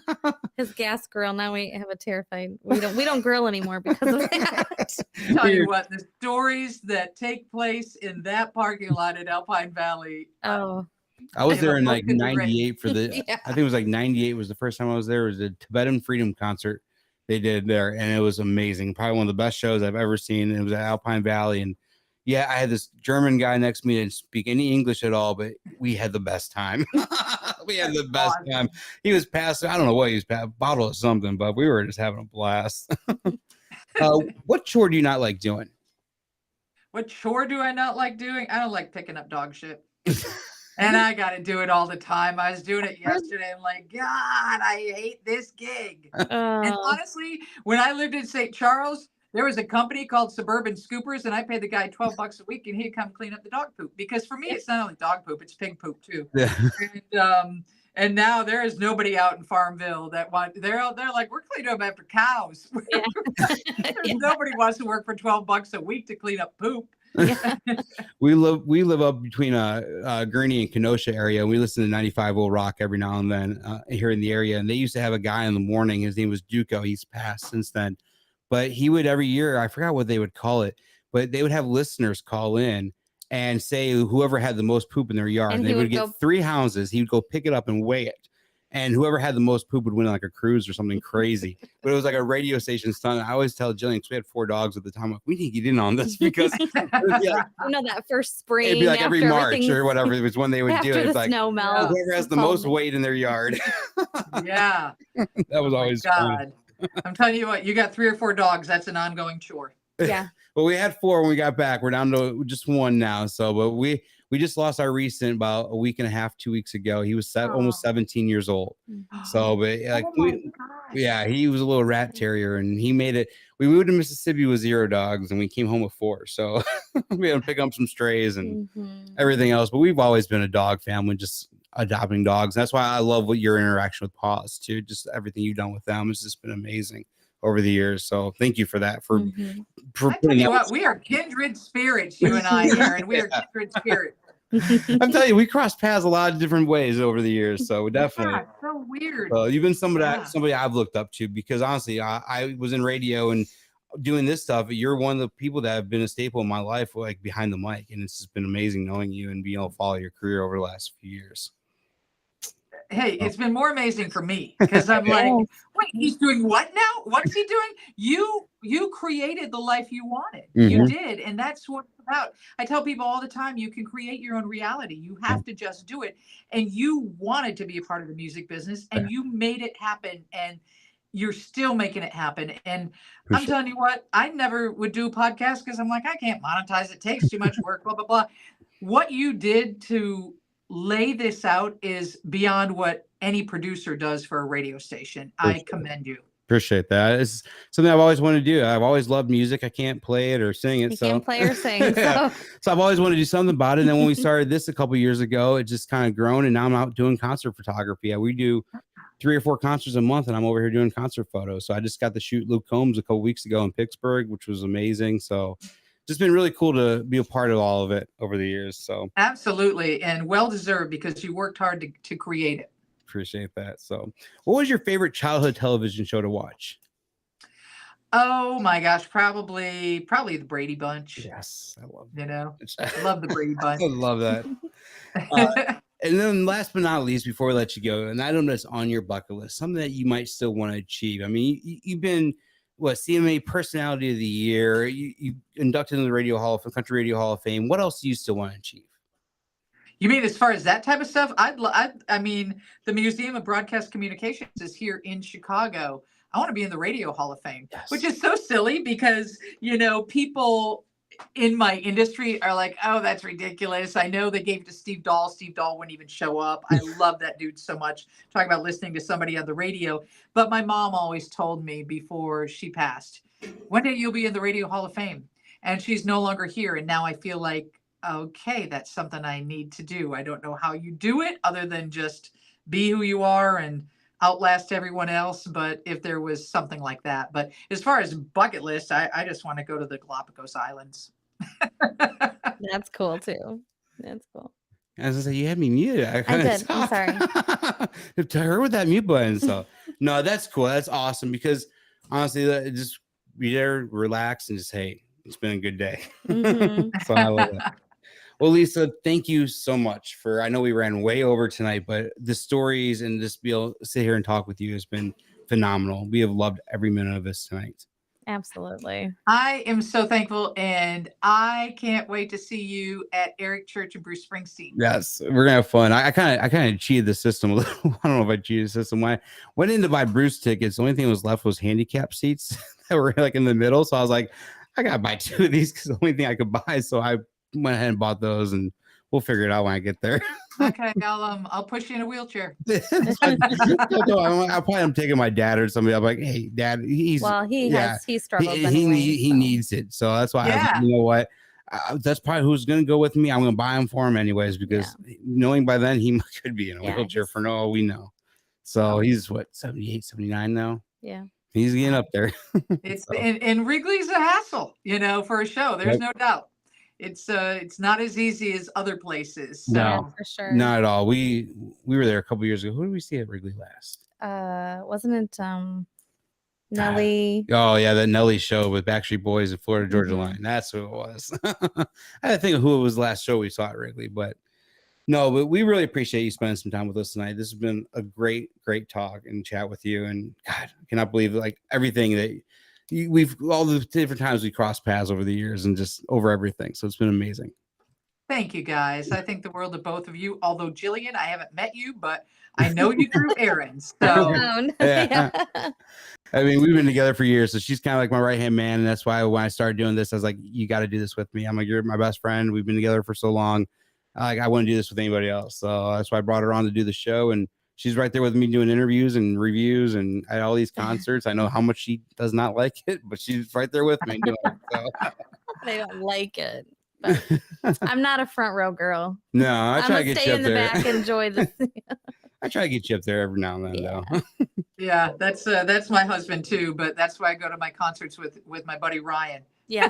his gas grill. Now we have a terrified. We don't grill anymore because of that. Tell you what, the stories that take place in that parking lot at Alpine Valley. Oh. I was there in like 98 for the, I think it was like 98 was the first time I was there. It was a Tibetan Freedom concert they did there. And it was amazing. Probably one of the best shows I've ever seen. And it was at Alpine Valley. And yeah, I had this German guy next to me that didn't speak any English at all, but we had the best time. We had the best time. He was passing, I don't know what he was passing, a bottle of something, but we were just having a blast. What chore do you not like doing? What chore do I not like doing? I don't like picking up dog shit. And I got to do it all the time. I was doing it yesterday. I'm like, God, I hate this gig. And honestly, when I lived in St. Charles, there was a company called Suburban Scoopers, and I paid the guy $12 a week, and he'd come clean up the dog poop. Because for me, it's not only dog poop, it's pig poop too. Yeah. And now there is nobody out in Farmville that they're like, we're cleaning up after cows. Yeah. Nobody wants to work for $12 a week to clean up poop. Yeah. We live up between Gurney and Kenosha area. We listen to 95 Old Rock every now and then here in the area. And they used to have a guy in the morning. His name was Duco. He's passed since then. But he would every year, I forgot what they would call it, but they would have listeners call in and say whoever had the most poop in their yard. And they would get 3 houses. He would go pick it up and weigh it. And whoever had the most poop would win like a cruise or something crazy. But it was like a radio station stunt. I always tell Jillian, because we had 4 dogs at the time, like, we need to get in on this because that first spring. It'd be like every March or whatever. It was when they would do it. It's like snow melt. Whoever has the most weight in their yard. Yeah. That was always fun. I'm telling you what, you got 3 or 4 dogs. That's an ongoing chore. Yeah. Well, we had 4 when we got back. We're down to just 1 now. So, but we just lost our recent about a week and a half, 2 weeks ago. He was almost 17 years old. So, but like, he was a little rat terrier, and he made it. We moved to Mississippi with 0 dogs, and we came home with 4. So we had to pick up some strays and everything else. But we've always been a dog family, just adopting dogs. And that's why I love what your interaction with Paws too. Just everything you've done with them has just been amazing over the years. So thank you for that. For putting you what, we are kindred spirits, you and I, Aaron. We are kindred spirits. I'm telling you, we crossed paths a lot of different ways over the years. So definitely. Yeah, so weird. You've been somebody I've looked up to, because honestly, I was in radio and doing this stuff. You're one of the people that have been a staple in my life, like behind the mic. And it's just been amazing knowing you and being able to follow your career over the last few years. Hey, it's been more amazing for me because I'm like, wait, he's doing what now? What's he doing? You created the life you wanted. You did. And that's what it's about. I tell people all the time, you can create your own reality. You have to just do it. And you wanted to be a part of the music business, and you made it happen. And you're still making it happen. And I'm telling you what, I never would do a podcast because I'm like, I can't monetize. It takes too much work, blah, blah, blah. What you did to lay this out is beyond what any producer does for a radio station. I commend you. Appreciate that. It's something I've always wanted to do. I've always loved music. I can't play it or sing it. You can't play or sing. So I've always wanted to do something about it. And then when we started this a couple of years ago, it just kind of grown. And now I'm out doing concert photography. We do 3 or 4 concerts a month, and I'm over here doing concert photos. So I just got to shoot Luke Combs a couple weeks ago in Pittsburgh, which was amazing. So just been really cool to be a part of all of it over the years. So absolutely. And well deserved, because you worked hard to create it. Appreciate that. So what was your favorite childhood television show to watch? Oh my gosh, probably the Brady Bunch. Yes, I love I love the Brady Bunch. I love that. And then last but not least, before we let you go, an item that's on your bucket list, something that you might still want to achieve. I mean, you've been CMA Personality of the Year, you inducted into the Country Radio Hall of Fame. What else do you still want to achieve? You mean as far as that type of stuff? I mean, the Museum of Broadcast Communications is here in Chicago. I want to be in the Radio Hall of Fame, which is so silly because, people in my industry are like, oh, that's ridiculous. I know they gave it to Steve Dahl. Steve Dahl wouldn't even show up. I love that dude so much. Talking about listening to somebody on the radio. But my mom always told me before she passed, one day you'll be in the Radio Hall of Fame. And she's no longer here. And now I feel like, okay, that's something I need to do. I don't know how you do it other than just be who you are and outlast everyone else, but if there was something like that. But as far as bucket list, I just want to go to the Galapagos Islands. That's cool too. That's cool. As I say, you had me muted. I kinda did. I'm sorry. To her with that mute button. So no, that's cool. That's awesome because honestly, just be there, relax, and just hey, it's been a good day. Mhm. So I love it. Well, Lisa, thank you so much for. I know we ran way over tonight, but the stories and just be able to sit here and talk with you has been phenomenal. We have loved every minute of this tonight. Absolutely. I am so thankful, and I can't wait to see you at Eric Church and Bruce Springsteen. Yes, we're gonna have fun. I kind of cheated the system a little. I don't know if I cheated the system. When I went in to buy Bruce tickets, the only thing that was left was handicap seats that were like in the middle. So I was like, I gotta buy 2 of these because the only thing I could buy. So I went ahead and bought those, and we'll figure it out when I get there. Okay, I'll push you in a wheelchair. I'll probably am taking my dad or somebody. I'm like, hey, Dad, he struggles. He needs it, so that's why I was like, you know what? That's probably who's going to go with me. I'm going to buy him for him anyways because knowing by then he could be in a wheelchair for all we know. So he's what 78, 79 now. Yeah, he's getting up there. It's and Wrigley's a hassle, for a show. There's no doubt. It's not as easy as other places. So. No, for sure. Not at all. We were there a couple years ago. Who did we see at Wrigley last? Wasn't it Nelly? Oh yeah, that Nelly show with Backstreet Boys and Florida Georgia Line. That's who it was. I had to think of who it was the last show we saw at Wrigley, but we really appreciate you spending some time with us tonight. This has been a great talk and chat with you. And God, I cannot believe like everything that we've all the different times we crossed paths over the years and just over everything. So it's been amazing. Thank you, guys. I think the world of both of you. Although Jillian, I haven't met you, but I know you through errands. So yeah. I mean, we've been together for years, so she's kind of like my right hand man, and that's why when I started doing this, I was like, "You got to do this with me." I'm like, "You're my best friend. We've been together for so long. Like, I wouldn't do this with anybody else." So that's why I brought her on to do the show, and she's right there with me doing interviews and reviews and at all these concerts. I know how much she does not like it, but she's right there with me doing it. So. They don't like it. But I'm not a front row girl. No, I try to get stay you up in the there. back, enjoy this. I try to get you up there every now and then, though. Yeah, that's my husband too. But that's why I go to my concerts with my buddy Ryan. Yeah,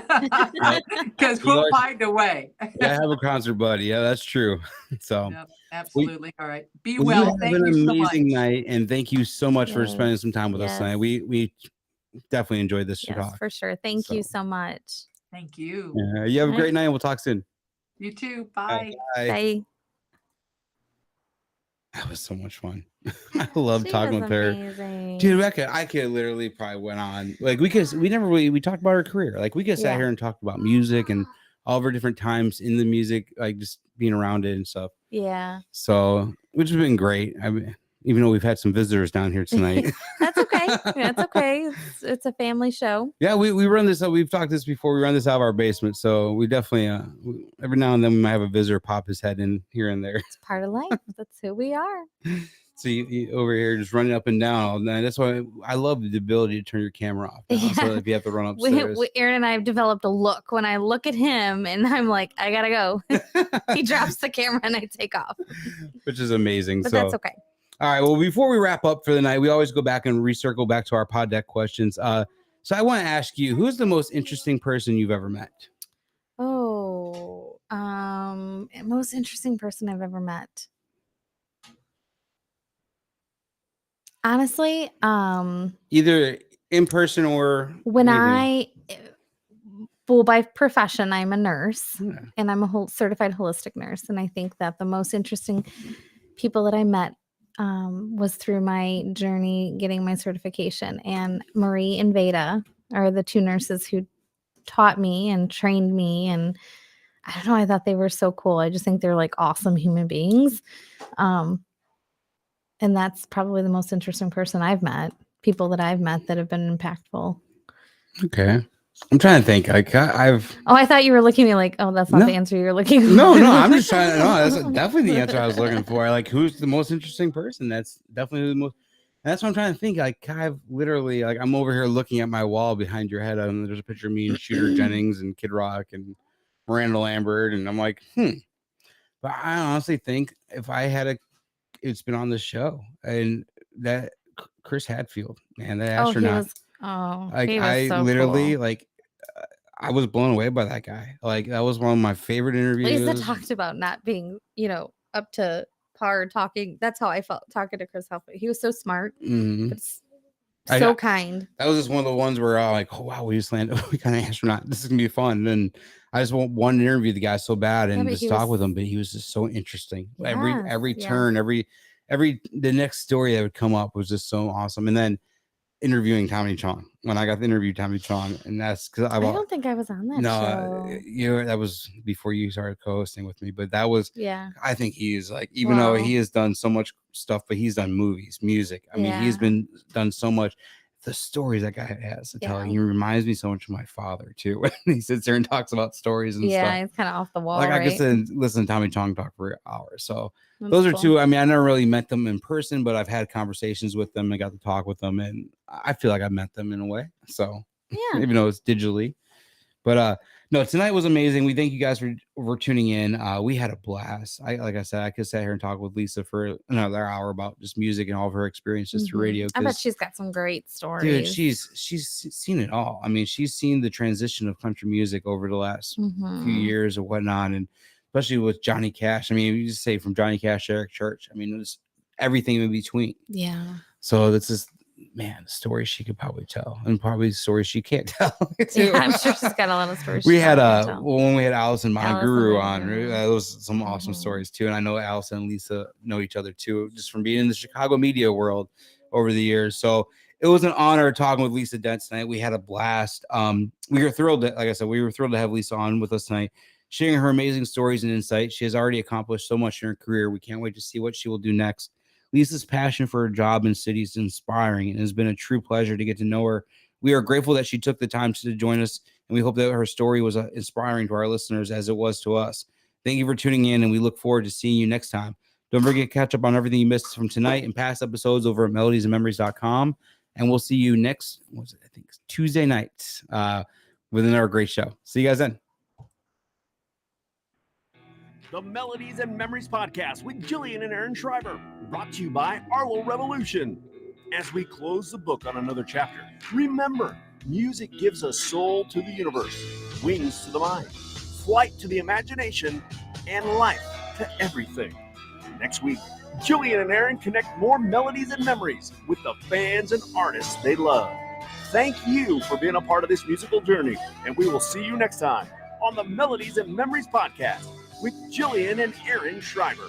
because we'll find a way. Yeah, I have a concert buddy. Yeah, that's true. So yep, absolutely. All right, be well. Thank you. Have an amazing night, and thank you so much for spending some time with us tonight. We definitely enjoyed this talk for sure. Thank you so much. Thank you. You have a great night, and we'll talk soon. You too. Bye. Bye. That was so much fun. I love talking with amazing. her. Dude, I could literally probably went on. Like we never really talked about her career. Like we could sat here and talked about music and all of her different times in the music, like just being around it and stuff. Yeah. So, which has been great. I mean, even though we've had some visitors down here tonight. That's okay. That's okay. It's a family show. Yeah, we run this. We've talked this before. We run this out of our basement, so we definitely every now and then we might have a visitor pop his head in here and there. It's part of life. That's who we are. So you over here just running up and down all night. That's why I love the ability to turn your camera off. Now, so if you have to run upstairs. Aaron and I have developed a look. When I look at him and I'm like, I gotta go. He drops the camera and I take off. Which is amazing. But that's okay. All right. Well, before we wrap up for the night, we always go back and recircle back to our pod deck questions. So I want to ask you, who's the most interesting person you've ever met? Oh, most interesting person I've ever met. Honestly, either in person or when by profession, I'm a nurse and I'm a certified holistic nurse. And I think that the most interesting people that I met was through my journey getting my certification, and Marie and Veda are the two nurses who taught me and trained me. And I don't know, I thought they were so cool. I just think they're like awesome human beings. And that's probably the most interesting person I've met, people that I've met that have been impactful. Okay. I'm trying to think. Like I thought you were looking at me like, oh, that's not the answer you're looking for. No, I'm just trying to know. That's definitely the answer I was looking for. Like, who's the most interesting person? That's definitely the most. That's what I'm trying to think. Like, I've literally, like, I'm over here looking at my wall behind your head, and there's a picture of me and Shooter Jennings and Kid Rock and Miranda Lambert, and I'm like, But I honestly think if I had it's been on the show, and that Chris Hadfield, man, that Oh, astronaut. he was I so literally cool. like I was blown away by that guy. Like that was one of my favorite interviews. Lisa talked about not being, up to par talking. That's how I felt talking to Chris Hadfield. He was so smart, Mhm. but so I- kind. That was just one of the ones where I like, oh wow, we just landed. We got an astronaut. This is gonna be fun. And I just wanted to interview the guy so bad and but just he talk was- with him. But he was just so interesting. Yes, Every yes. turn, the next story that would come up was just so awesome. And then interviewing Tommy Chong when I got to interview Tommy Chong, and that's because I don't think I was on that show. that was before you started co-hosting with me. But that was, Yeah. I think he's like, even though Wow. he has done so much stuff, but he's done movies, music. I mean, he's Yeah. done so much. The stories that guy has to tell, Yeah. he reminds me so much of my father too. When he sits there and talks about stories and Yeah, stuff. it's kind of off the wall, Like I right? could sit and listen to Tommy Chong talk for hours. So That's those are cool. two. I mean, I never really met them in person, but I've had conversations with them. I got to talk with them, and I feel like I met them in a way. So Yeah. even though it's digitally, but no, tonight was amazing. We thank you guys for tuning in. We had a blast. Like I said, I could sit here and talk with Lisa for another hour about just music and all of her experiences through Mhm. radio. I bet 'cause, she's got some great stories. dude, she's seen it all. I mean, she's seen the transition of country music over the last few Mhm. years or whatnot, and especially with Johnny Cash. I mean, you just say from Johnny Cash to Eric Church. I mean, it was everything in between. Yeah. So this is, man, stories she could probably tell, and probably stories she can't tell. too. Yeah, I'm sure she's got a lot of stories. We she had probably can't tell. when we had Allison Mahaguru on, Mahaguru. that was some awesome Mhm. stories too. And I know Allison and Lisa know each other too, just from being in the Chicago media world over the years. So it was an honor talking with Lisa Dent tonight. We had a blast. We were thrilled that, like I said, we were thrilled to have Lisa on with us tonight, sharing her amazing stories and insight. She has already accomplished so much in her career. We can't wait to see what she will do next. Lisa's passion for her job and city is inspiring, and it has been a true pleasure to get to know her. We are grateful that she took the time to join us, and we hope that her story was inspiring to our listeners as it was to us. Thank you for tuning in, and we look forward to seeing you next time. Don't forget to catch up on everything you missed from tonight and past episodes over at melodiesandmemories.com, and we'll see you next, I think Tuesday night with another great show. See you guys then. The Melodies and Memories Podcast with Jillian and Aaron Schreiber, brought to you by Arlo Revolution. As we close the book on another chapter, remember, music gives a soul to the universe, wings to the mind, flight to the imagination, and life to everything. Next week, Jillian and Aaron connect more melodies and memories with the fans and artists they love. Thank you for being a part of this musical journey, and we will see you next time on the Melodies and Memories Podcast with Jillian and Aaron Schreiber.